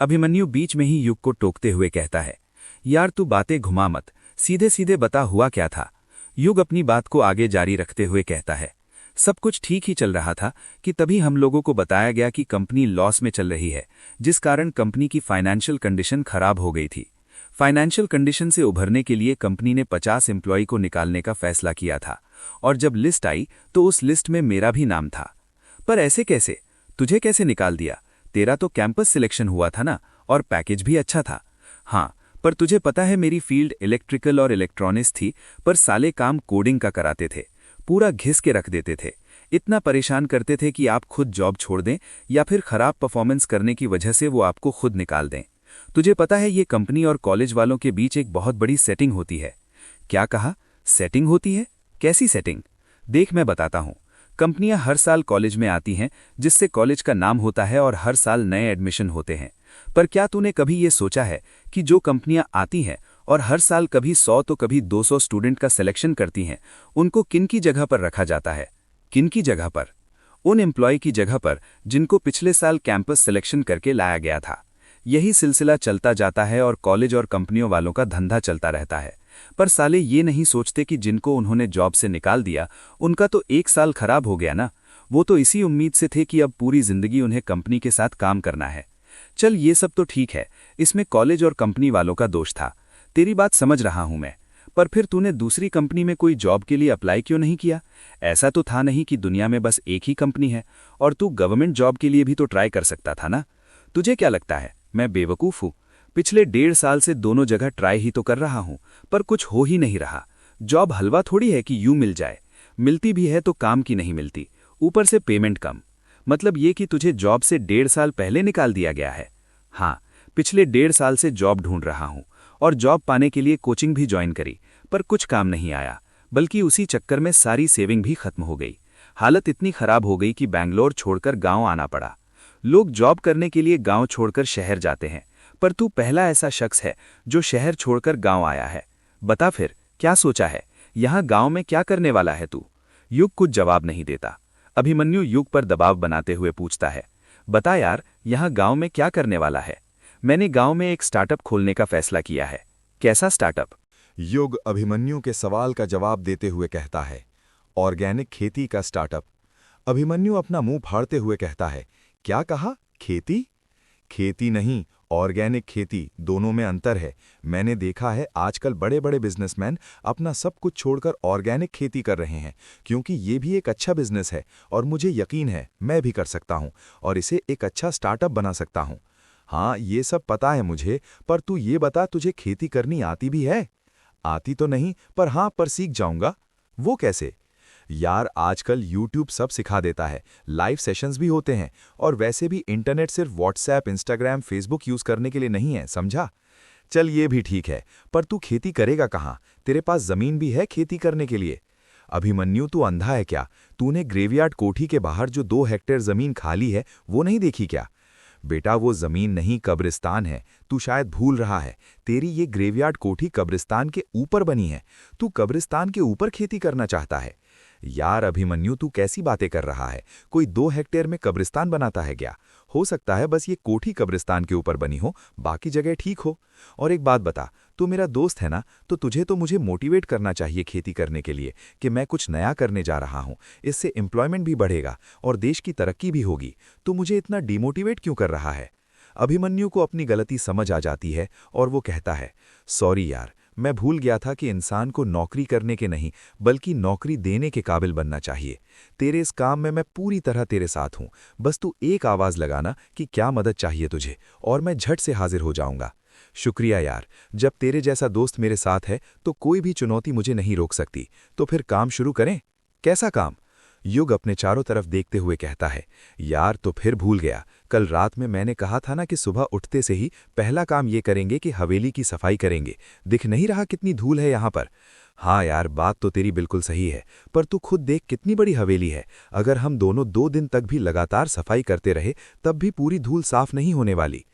अभिमन्यु बीच में ही युग को टोकते हुए कहता है। यार तू बातें घुमा मत, सीधे सीधे बता हुआ क्या था? युग अपनी बात को आगे जारी रखते हुए कहता है। सब कुछ ठीक ही चल रहा था कि तभी हम लोगों को बताया गया कि कंपनी लॉस में चल रही है, जिस कारण कंपनी की फाइनेंशियल कंडीशन खराब हो गई थी। फाइनेंशियल कंडीशन से उभरने के लिए कंपनी ने 50 एम्प्लॉय को निकालने का फैसला किया था और जब लिस्ट आई तो उस लिस्ट में मेरा भी नाम था। पर ऐसे कैसे? तुझे कैसे निकाल दिया? तेरा तो कैंपस सिलेक्शन हुआ था ना, और पैकेज भी अच्छा था। हाँ, पर तुझे पता है मेरी फील्ड इलेक्ट्रिकल और इलेक्ट्रॉनिक्स थी, पर साले काम कोडिंग का कराते थे। पूरा घिस के रख देते थे। इतना परेशान करते थे कि आप खुद जॉब छोड़ दें या फिर खराब परफॉर्मेंस करने की वजह से वो आपको खुद निकाल दें। तुझे पता है ये कंपनी और कॉलेज वालों के बीच एक बहुत बड़ी सेटिंग होती है। क्या कहा? सेटिंग होती है? कैसी सेटिंग? देख मैं बताता हूँ। कंपनियां हर साल कॉलेज में आती हैं, जिससे कॉलेज का नाम होता है और हर साल नए एडमिशन होते हैं। पर क्या तूने कभी ये सोचा है कि जो कंपनियां आती हैं और हर साल कभी 100 तो कभी 200 स्टूडेंट का सिलेक्शन करती हैं, उनको किन की जगह पर रखा जाता है? किन की जगह पर? उन एम्प्लॉय की जगह पर जिनको पिछले साल कैंपस सिलेक्शन करके लाया गया था। यही सिलसिला चलता जाता है और कॉलेज और कंपनियों वालों का धंधा चलता रहता है। पर साले ये नहीं सोचते कि जिनको उन्होंने जॉब से निकाल दिया उनका तो 1 साल खराब हो गया ना। वो तो इसी उम्मीद से थे कि अब पूरी जिंदगी उन्हें कंपनी के साथ काम करना है। चल ये सब तो ठीक है, इसमें कॉलेज और कंपनी वालों का दोष था। तेरी बात समझ रहा हूं मैं, पर फिर तूने दूसरी कंपनी में कोई जॉब के लिए अप्लाई क्यों नहीं किया? ऐसा तो था नहीं कि दुनिया में बस एक ही कंपनी है, और तू गवर्नमेंट जॉब के लिए भी तो ट्राई कर सकता था ना। तुझे क्या लगता है मैं बेवकूफ़ हूँ? पिछले 1.5 साल से दोनों जगह ट्राई ही तो कर रहा हूँ, पर कुछ हो ही नहीं रहा। जॉब हलवा थोड़ी है कि यूं मिल जाए। मिलती भी है तो काम की नहीं मिलती, ऊपर से पेमेंट कम। मतलब ये कि तुझे जॉब से 1.5 साल पहले निकाल दिया गया है? हाँ, पिछले 1.5 साल से जॉब ढूंढ रहा हूँ और जॉब पाने के लिए कोचिंग भी ज्वाइन करी, पर कुछ काम नहीं आया। बल्कि उसी चक्कर में सारी सेविंग भी खत्म हो गई। हालत इतनी खराब हो गई कि बैंगलोर छोड़कर गांव आना पड़ा। लोग जॉब करने के लिए गांव छोड़कर शहर जाते हैं, पर तू पहला ऐसा शख्स है जो शहर छोड़कर गांव आया है। बता फिर क्या सोचा है? यहाँ गांव में क्या करने वाला है तू? युग कुछ जवाब नहीं देता। अभिमन्यु युग पर दबाव बनाते हुए पूछता है। बता यार, यहाँ गांव में क्या करने वाला है? मैंने गांव में एक स्टार्टअप खोलने का फैसला किया है। कैसा स्टार्टअप? युग अभिमन्यु के सवाल का जवाब देते हुए कहता है। ऑर्गेनिक खेती का स्टार्टअप। अभिमन्यु अपना मुंह फाड़ते हुए कहता है। क्या कहा? खेती? खेती नहीं, ऑर्गेनिक खेती, दोनों में अंतर है। मैंने देखा है आजकल बड़े बड़े बिजनेसमैन अपना सब कुछ छोड़कर ऑर्गेनिक खेती कर रहे हैं, क्योंकि ये भी एक अच्छा बिजनेस है और मुझे यकीन है मैं भी कर सकता हूँ और इसे एक अच्छा स्टार्टअप बना सकता हूँ। हाँ, ये सब पता है मुझे, पर तू ये बता तुझे खेती करनी आती भी है? आती तो नहीं, पर हाँ, पर सीख जाऊंगा। वो कैसे? यार आजकल YouTube सब सिखा देता है, लाइव सेशंस भी होते हैं, और वैसे भी इंटरनेट सिर्फ व्हाट्सएप, इंस्टाग्राम, फेसबुक यूज करने के लिए नहीं है, समझा? चल ये भी ठीक है, पर तू खेती करेगा कहाँ? तेरे पास जमीन भी है खेती करने के लिए? अभिमन्यु तू अंधा है क्या? तूने ग्रेवयार्ड कोठी के बाहर जो 2 हेक्टेयर जमीन खाली है वो नहीं देखी क्या? बेटा वो जमीन नहीं, कब्रिस्तान है। तू शायद भूल रहा है, तेरी ये ग्रेवयार्ड कोठी कब्रिस्तान के ऊपर बनी है। तू कब्रिस्तान के ऊपर खेती करना चाहता है? यार अभिमन्यु तू कैसी बातें कर रहा है? कोई 2 हेक्टेयर में कब्रिस्तान बनाता है क्या? हो सकता है बस ये कोठी कब्रिस्तान के ऊपर बनी हो, बाकी जगह ठीक हो। और एक बात बता, तू मेरा दोस्त है ना, तो तुझे तो मुझे मोटिवेट करना चाहिए खेती करने के लिए कि मैं कुछ नया करने जा रहा हूँ। इससे एम्प्लॉयमेंट भी बढ़ेगा और देश की तरक्की भी होगी। तू मुझे इतना डिमोटिवेट क्यों कर रहा है? अभिमन्यु को अपनी गलती समझ आ जाती है और वो कहता है, सॉरी यार, मैं भूल गया था कि इंसान को नौकरी करने के नहीं बल्कि नौकरी देने के काबिल बनना चाहिए। तेरे इस काम में मैं पूरी तरह तेरे साथ हूं। बस तू एक आवाज़ लगाना कि क्या मदद चाहिए तुझे और मैं झट से हाजिर हो जाऊंगा। शुक्रिया यार, जब तेरे जैसा दोस्त मेरे साथ है तो कोई भी चुनौती मुझे नहीं रोक सकती। तो फिर काम शुरू करें। कैसा काम? युग अपने चारों तरफ देखते हुए कहता है, यार तो फिर भूल गया। कल रात में मैंने कहा था ना कि सुबह उठते से ही पहला काम ये करेंगे कि हवेली की सफाई करेंगे। दिख नहीं रहा कितनी धूल है यहाँ पर? हाँ यार, बात तो तेरी बिल्कुल सही है, पर तू खुद देख कितनी बड़ी हवेली है। अगर हम दोनों 2 दिन तक भी लगातार सफाई करते रहे तब भी पूरी धूल साफ नहीं होने वाली।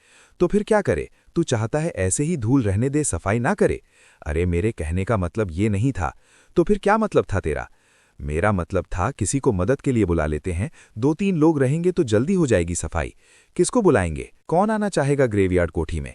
तो फिर क्या करे? तू चाहता है ऐसे ही धूल रहने दे, सफाई ना करे? अरे मेरे कहने का मतलब ये नहीं था। तो फिर क्या मतलब था तेरा? मेरा मतलब था किसी को मदद के लिए बुला लेते हैं, 2-3 लोग रहेंगे तो जल्दी हो जाएगी सफाई। किसको बुलाएंगे? कौन आना चाहेगा ग्रेवयार्ड कोठी में?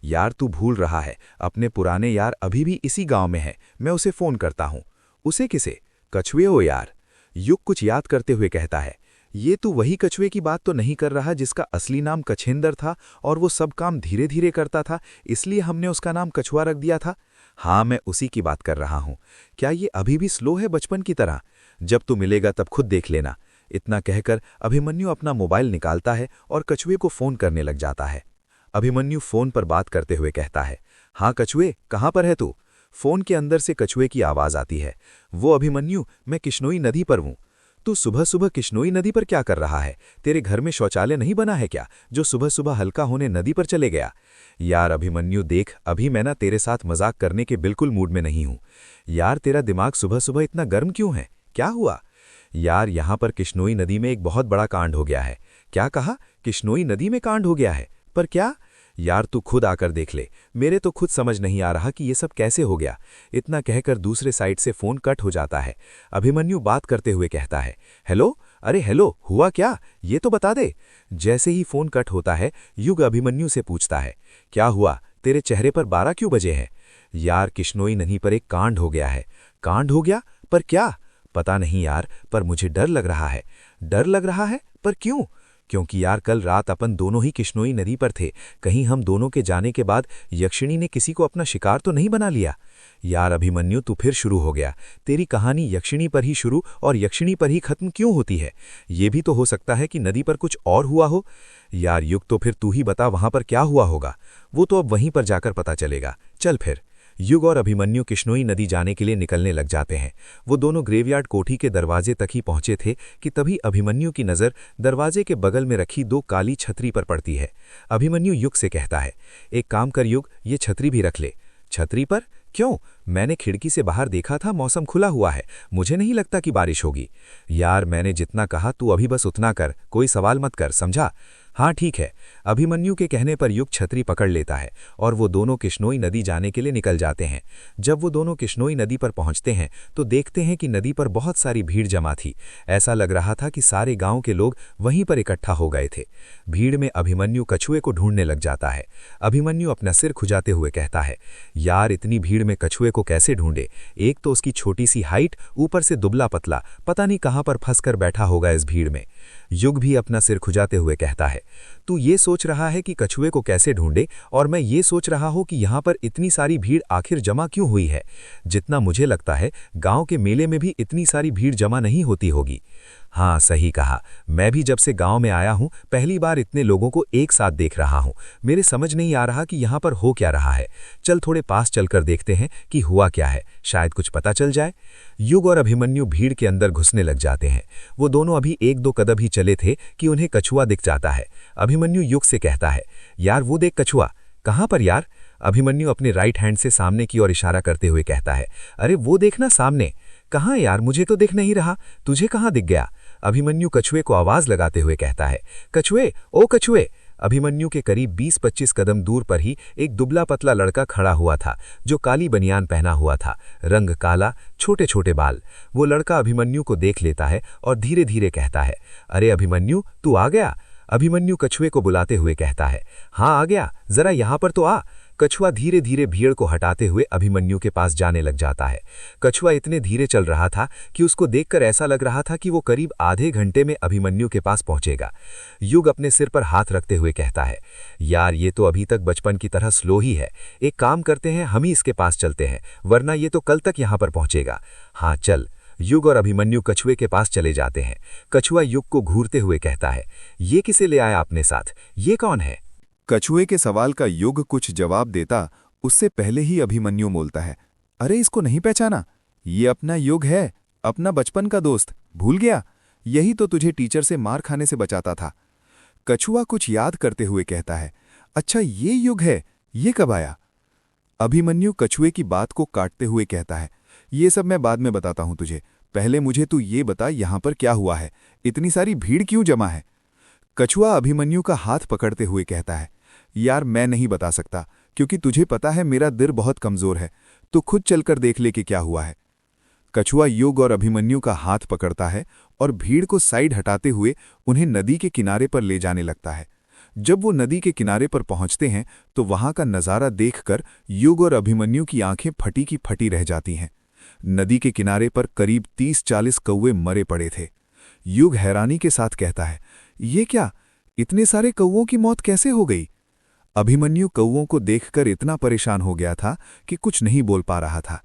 यार तू भूल रहा है, अपने पुराने यार अभी भी इसी गांव में है। मैं उसे फोन करता हूं। उसे किसे? कछुए हो यार। युग कुछ याद करते हुए कहता है, ये तू वही कछुए की बात तो नहीं कर रहा जिसका असली नाम कछेंदर था और वो सब काम धीरे धीरे करता था, इसलिए हमने उसका नाम कछुआ रख दिया था? हाँ, मैं उसी की बात कर रहा हूं। क्या ये अभी भी स्लो है बचपन की तरह? जब तू मिलेगा तब खुद देख लेना। इतना कहकर अभिमन्यु अपना मोबाइल निकालता है और कछुए को फोन करने लग जाता है। अभिमन्यु फोन पर बात करते हुए कहता है, हाँ कछुए, कहाँ पर है तू? फोन के अंदर से कछुए की आवाज आती है। वो अभिमन्यु, मैं किश्नोई नदी पर हूं। तू सुबह सुबह किश्नोई नदी पर क्या कर रहा है? तेरे घर में शौचालय नहीं बना है क्या, जो सुबह सुबह हल्का होने नदी पर चले गया? यार अभिमन्यु देख, अभी मैं ना तेरे साथ मजाक करने के बिल्कुल मूड में नहीं हूं। यार तेरा दिमाग सुबह सुबह इतना गर्म क्यों है? क्या हुआ? यार यहाँ पर किश्नोई नदी में एक बहुत बड़ा कांड हो गया है। क्या कहा? किश्नोई नदी में कांड हो गया है? पर क्या? यार तू खुद आकर देख ले, मेरे तो खुद समझ नहीं आ रहा कि ये सब कैसे हो गया। इतना कहकर दूसरे साइड से फोन कट हो जाता है। अभिमन्यु बात करते हुए कहता है, हेलो, अरे हेलो, हुआ क्या? ये तो बता दे। जैसे ही फोन कट होता है, युग अभिमन्यु से पूछता है, क्या हुआ? तेरे चेहरे पर 12 क्यों बजे हैं? यार किश्नोई नदी पर एक कांड हो गया है। कांड हो गया? पर क्या? पता नहीं यार, पर मुझे डर लग रहा है। डर लग रहा है? पर क्यों? क्योंकि यार कल रात अपन दोनों ही किश्नोई नदी पर थे। कहीं हम दोनों के जाने के बाद यक्षिणी ने किसी को अपना शिकार तो नहीं बना लिया? यार अभिमन्यु तू फिर शुरू हो गया। तेरी कहानी यक्षिणी पर ही शुरू और यक्षिणी पर ही खत्म क्यों होती है? ये भी तो हो सकता है कि नदी पर कुछ और हुआ हो। यार युग, तो फिर तू ही बता वहां पर क्या हुआ होगा। वो तो अब वहीं पर जाकर पता चलेगा। चल फिर। युग और अभिमन्यु किश्नोई नदी जाने के लिए निकलने लग जाते हैं। वो दोनों ग्रेवयार्ड कोठी के दरवाजे तक ही पहुंचे थे कि तभी अभिमन्यु की नज़र दरवाजे के बगल में रखी 2 काली छतरी पर पड़ती है। अभिमन्यु युग से कहता है, एक काम कर युग, ये छतरी भी रख ले। छतरी पर? क्यों? मैंने खिड़की से बाहर देखा था, मौसम खुला हुआ है, मुझे नहीं लगता कि बारिश होगी। यार मैंने जितना कहा तू अभी बस उतना कर, कोई सवाल मत कर, समझा? हाँ ठीक है। अभिमन्यु के कहने पर युग छतरी पकड़ लेता है और वो दोनों किश्नोई नदी जाने के लिए निकल जाते हैं। जब वो दोनों किश्नोई नदी पर पहुंचते हैं तो देखते हैं कि नदी पर बहुत सारी भीड़ जमा थी। ऐसा लग रहा था कि सारे गांव के लोग वहीं पर इकट्ठा हो गए थे। भीड़ में अभिमन्यु कछुए को ढूंढने लग जाता है। अभिमन्यु अपना सिर खुजाते हुए कहता है, यार इतनी भीड़ में कछुए को कैसे ढूंढे? एक तो उसकी छोटी सी हाइट, ऊपर से दुबला पतला, पता नहीं कहां पर फंसकर बैठा होगा इस भीड़ में। युग भी अपना सिर खुजाते हुए कहता है, तू ये सोच रहा है कि कछुए को कैसे ढूंढे और मैं ये सोच रहा हूं कि यहाँ पर इतनी सारी भीड़ आखिर जमा क्यों हुई है। जितना मुझे लगता है गांव के मेले में भी इतनी सारी भीड़ जमा नहीं होती होगी। हाँ सही कहा, मैं भी जब से गांव में आया हूं पहली बार इतने लोगों को एक साथ देख रहा हूं। मेरे समझ नहीं आ रहा कि यहाँ पर हो क्या रहा है। चल थोड़े पास चलकर देखते हैं कि हुआ क्या है, शायद कुछ पता चल जाए। युग और अभिमन्यु भीड़ के अंदर घुसने लग जाते हैं। वो दोनों अभी 1-2 कदम ही चले थे कि उन्हें कछुआ दिख जाता है। अभिमन्यु युग से कहता है, यार वो देख कछुआ। कहाँ पर यार? अभिमन्यु अपने राइट हैंड से सामने की ओर इशारा करते हुए कहता है, अरे वो देखना सामने। कहाँ यार, मुझे तो दिख नहीं रहा, तुझे कहाँ दिख गया? अभिमन्यु कछुए को आवाज लगाते हुए कहता है, कछुए, ओ कछुए। अभिमन्यु के करीब 20-25 कदम दूर पर ही एक दुबला पतला लड़का खड़ा हुआ था जो काली बनियान पहना हुआ था, रंग काला, छोटे छोटे बाल। वो लड़का अभिमन्यु को देख लेता है और धीरे धीरे कहता है, अरे अभिमन्यु तू आ गया? अभिमन्यु कछुए को बुलाते हुए कहता है, हाँ आ गया, जरा यहाँ पर तो आ। कछुआ धीरे धीरे भीड़ को हटाते हुए अभिमन्यु के पास जाने लग जाता है। कछुआ इतने धीरे चल रहा था कि उसको देखकर ऐसा लग रहा था कि वो करीब आधे घंटे में अभिमन्यु के पास पहुंचेगा। युग अपने सिर पर हाथ रखते हुए कहता है, यार ये तो अभी तक बचपन की तरह स्लो ही है। एक काम करते हैं, हम ही इसके पास चलते हैं, वरना ये तो कल तक यहां पर पहुंचेगा। हाँ चल। युग और अभिमन्यु कछुए के पास चले जाते हैं। कछुआ युग को घूरते हुए कहता है, ये किसे ले आया अपने साथ, ये कौन है? कछुए के सवाल का युग कुछ जवाब देता उससे पहले ही अभिमन्यु बोलता है, अरे इसको नहीं पहचाना? ये अपना युग है, अपना बचपन का दोस्त। भूल गया? यही तो तुझे टीचर से मार खाने से बचाता था। कछुआ कुछ याद करते हुए कहता है, अच्छा ये युग है, ये कब आया? अभिमन्यु कछुए की बात को काटते हुए कहता है, ये सब मैं बाद में बताता हूं तुझे, पहले मुझे तू ये बता यहां पर क्या हुआ है, इतनी सारी भीड़ क्यों जमा है? कछुआ अभिमन्यु का हाथ पकड़ते हुए कहता है, यार मैं नहीं बता सकता, क्योंकि तुझे पता है मेरा दिल बहुत कमजोर है, तो खुद चलकर देख ले कि क्या हुआ है। कछुआ युग और अभिमन्यु का हाथ पकड़ता है और भीड़ को साइड हटाते हुए उन्हें नदी के किनारे पर ले जाने लगता है। जब वो नदी के किनारे पर पहुंचते हैं तो वहां का नजारा देखकर युग और अभिमन्यु की आंखें फटी की फटी रह जाती हैं। नदी के किनारे पर करीब 30-40 कौवे मरे पड़े थे। युग हैरानी के साथ कहता है, ये क्या, इतने सारे कौवों की मौत कैसे हो गई? अभिमन्यु कौवों को देखकर इतना परेशान हो गया था कि कुछ नहीं बोल पा रहा था।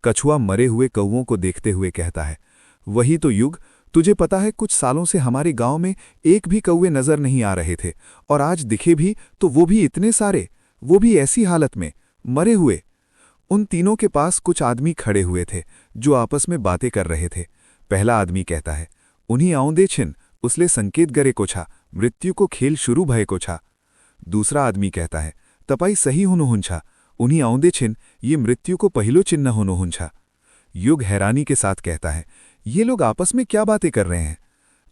कछुआ मरे हुए कौवों को देखते हुए कहता है, वही तो युग, तुझे पता है कुछ सालों से हमारे गांव में एक भी कौवे नजर नहीं आ रहे थे, और आज दिखे भी तो वो भी इतने सारे, वो भी ऐसी हालत में, मरे हुए। उन तीनों के पास कुछ आदमी खड़े हुए थे जो आपस में बातें कर रहे थे। पहला आदमी कहता है, उन्हीं आउंदे छिन उसले संकेत गरे को छा, मृत्यु को खेल शुरू भय को छा। दूसरा आदमी कहता है, तपाई सही हुनु हुंछा, उन्हीं आउंदे छिन ये मृत्यु को पहिलो चिन्ह हुनु हुंछा। युग हैरानी के साथ कहता है, ये लोग आपस में क्या बातें कर रहे हैं?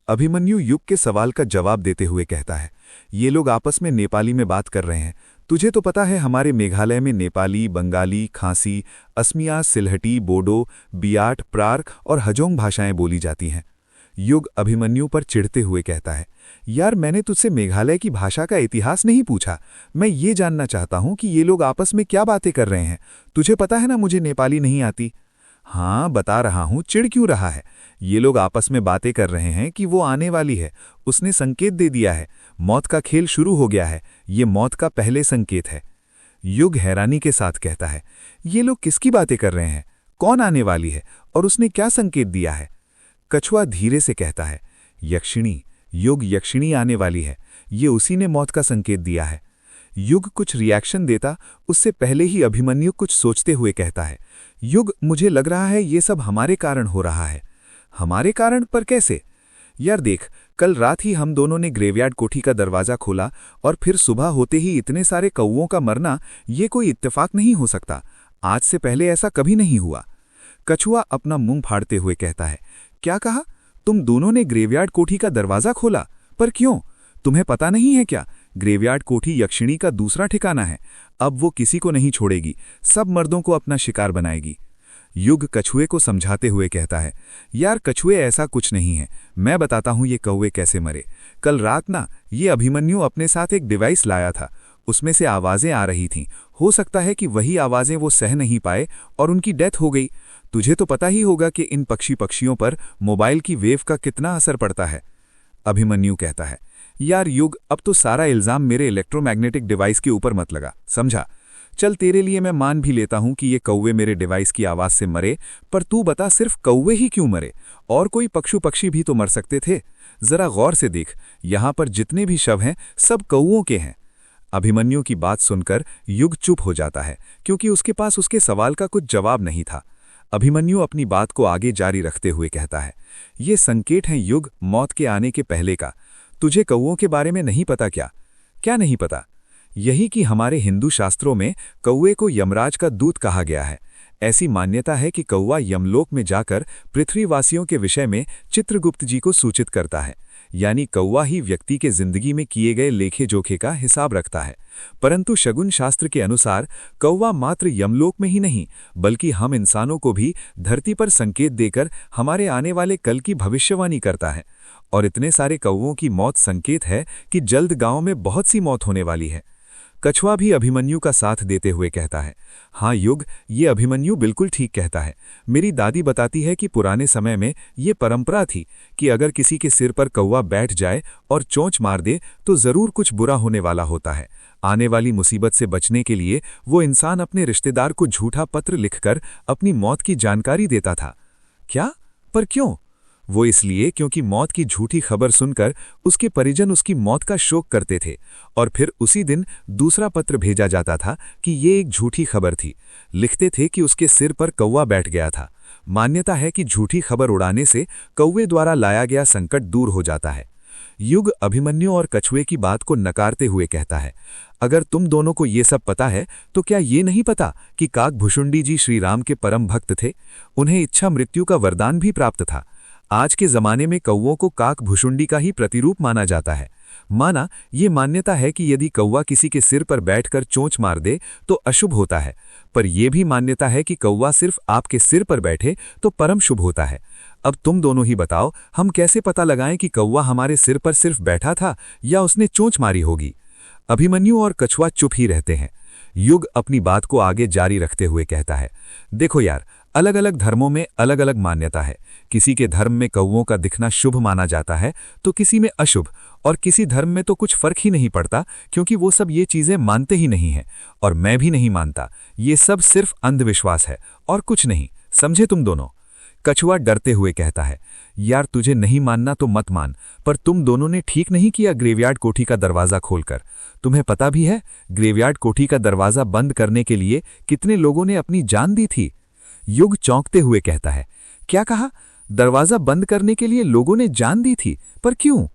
अभिमन्यु युग के सवाल का जवाब देते हुए कहता है, ये लोग आपस में नेपाली में बात कर रहे हैं। तुझे तो पता है हमारे मेघालय में नेपाली, बंगाली, खासी, असमिया, सिलहटी, बोडो, बियाट, प्रार्क और हजोंग भाषाएं बोली जाती हैं। युग अभिमन्यु पर चिढ़ते हुए कहता है, यार मैंने तुझसे मेघालय की भाषा का इतिहास नहीं पूछा, मैं ये जानना चाहता हूं कि ये लोग आपस में क्या बातें कर रहे हैं। तुझे पता है ना मुझे नेपाली नहीं आती। हाँ बता रहा हूं, चिढ़ क्यों रहा है? ये लोग आपस में बातें कर रहे हैं कि वो आने वाली है, उसने संकेत दे दिया है, मौत का खेल शुरू हो गया है, ये मौत का पहले संकेत है। युग हैरानी के साथ कहता है, ये लोग किसकी बातें कर रहे हैं? कौन आने वाली है और उसने क्या संकेत दिया है? कछुआ धीरे से कहता है, यक्षिणी। युग, यक्षिणी आने वाली है, ये उसी ने मौत का संकेत दिया है। युग कुछ रिएक्शन देता उससे पहले ही अभिमन्यु कुछ सोचते हुए कहता है, युग मुझे लग रहा है ये सब हमारे कारण हो रहा है। हमारे कारण? पर कैसे? यार देख, कल रात ही हम दोनों ने ग्रेवयार्ड कोठी का दरवाजा खोला और फिर सुबह होते ही इतने सारे कौवों का मरना, ये कोई इत्तेफाक नहीं हो सकता। आज से पहले ऐसा कभी नहीं हुआ। कछुआ अपना मुंह फाड़ते हुए कहता है, क्या कहा? तुम दोनों ने ग्रेवयार्ड कोठी का दरवाजा खोला? पर क्यों? तुम्हें पता नहीं है क्या? ग्रेवयार्ड कोठी यक्षिणी का दूसरा ठिकाना है। अब वो किसी को नहीं छोड़ेगी, सब मर्दों को अपना शिकार बनाएगी। युग कछुए को समझाते हुए कहता है, यार कछुए ऐसा कुछ नहीं है, मैं बताता हूं ये कौवे कैसे मरे। कल रात ना ये अभिमन्यु अपने साथ एक डिवाइस लाया था, उसमें से आवाजें आ रही थीं। हो सकता है कि वही आवाजें वो सह नहीं पाए और उनकी डेथ हो गई। तुझे तो पता ही होगा कि इन पक्षियों पर मोबाइल की वेव का कितना असर पड़ता है। अभिमन्यु कहता है, यार युग, अब तो सारा इल्जाम मेरे इलेक्ट्रोमैग्नेटिक डिवाइस के ऊपर मत लगा, समझा? चल तेरे लिए मैं मान भी लेता हूं कि ये कौवे मेरे डिवाइस की आवाज से मरे, पर तू बता सिर्फ कौवे ही क्यों मरे? और कोई पक्षी भी तो मर सकते थे। जरा गौर से देख, यहां पर जितने भी शव हैं सब कौवों के हैं। अभिमन्यु की बात सुनकर युग चुप हो जाता है, क्योंकि उसके पास उसके सवाल का कुछ जवाब नहीं था। अभिमन्यु अपनी बात को आगे जारी रखते हुए कहता है, ये संकेत है युग, मौत के आने के पहले का। तुझे कौवों के बारे में नहीं पता क्या? क्या नहीं पता? यही कि हमारे हिंदू शास्त्रों में कौवे को यमराज का दूत कहा गया है। ऐसी मान्यता है कि कौवा यमलोक में जाकर पृथ्वीवासियों के विषय में चित्रगुप्त जी को सूचित करता है, यानी कौवा ही व्यक्ति के जिंदगी में किए गए लेखे जोखे का हिसाब रखता है। परंतु शगुन शास्त्र के अनुसार कौवा मात्र यमलोक में ही नहीं, बल्कि हम इंसानों को भी धरती पर संकेत देकर हमारे आने वाले कल की भविष्यवाणी करता है। और इतने सारे कौवों की मौत संकेत है कि जल्द गांव में बहुत सी मौत होने वाली है। कछुआ भी अभिमन्यु का साथ देते हुए कहता है, हाँ युग, ये अभिमन्यु बिल्कुल ठीक कहता है। मेरी दादी बताती है कि पुराने समय में ये परंपरा थी कि अगर किसी के सिर पर कौवा बैठ जाए और चोंच मार दे तो जरूर कुछ बुरा होने वाला होता है। आने वाली मुसीबत से बचने के लिए वो इंसान अपने रिश्तेदार को झूठा पत्र लिखकर अपनी मौत की जानकारी देता था। क्या? पर क्यों? वो इसलिए क्योंकि मौत की झूठी खबर सुनकर उसके परिजन उसकी मौत का शोक करते थे और फिर उसी दिन दूसरा पत्र भेजा जाता था कि ये एक झूठी खबर थी। लिखते थे कि उसके सिर पर कौवा बैठ गया था। मान्यता है कि झूठी खबर उड़ाने से कौवे द्वारा लाया गया संकट दूर हो जाता है। युग अभिमन्यु और कछुए की बात को नकारते हुए कहता है, अगर तुम दोनों को ये सब पता है तो क्या ये नहीं पता कि काकभुशुंडी जी श्री राम के परम भक्त थे? उन्हें इच्छा मृत्यु का वरदान भी प्राप्त था। आज के जमाने में कौवों को काकभुशुंडी का ही प्रतिरूप माना जाता है। माना ये मान्यता है कि यदि कौवा किसी के सिर पर बैठकर चोंच मार दे तो अशुभ होता है, पर यह भी मान्यता है कि कौवा सिर्फ आपके सिर पर बैठे तो परम शुभ होता है। अब तुम दोनों ही बताओ, हम कैसे पता लगाएं कि कौवा हमारे सिर पर सिर्फ बैठा था या उसने चोंच मारी होगी? अभिमन्यु और कछुआ चुप ही रहते हैं। युग अपनी बात को आगे जारी रखते हुए कहता है, देखो यार, अलग अलग धर्मों में अलग अलग मान्यता है। किसी के धर्म में कौवों का दिखना शुभ माना जाता है तो किसी में अशुभ, और किसी धर्म में तो कुछ फर्क ही नहीं पड़ता क्योंकि वो सब ये चीजें मानते ही नहीं हैं, और मैं भी नहीं मानता। ये सब सिर्फ अंधविश्वास है और कुछ नहीं, समझे तुम दोनों? कछुआ डरते हुए कहता है, यार तुझे नहीं मानना तो मत मान, पर तुम दोनों ने ठीक नहीं किया ग्रेवयार्ड कोठी का दरवाजा खोलकर। तुम्हें पता भी है ग्रेवयार्ड कोठी का दरवाजा बंद करने के लिए कितने लोगों ने अपनी जान दी थी? युग चौंकते हुए कहता है, क्या कहा? दरवाजा बंद करने के लिए लोगों ने जान दी थी? पर क्यों?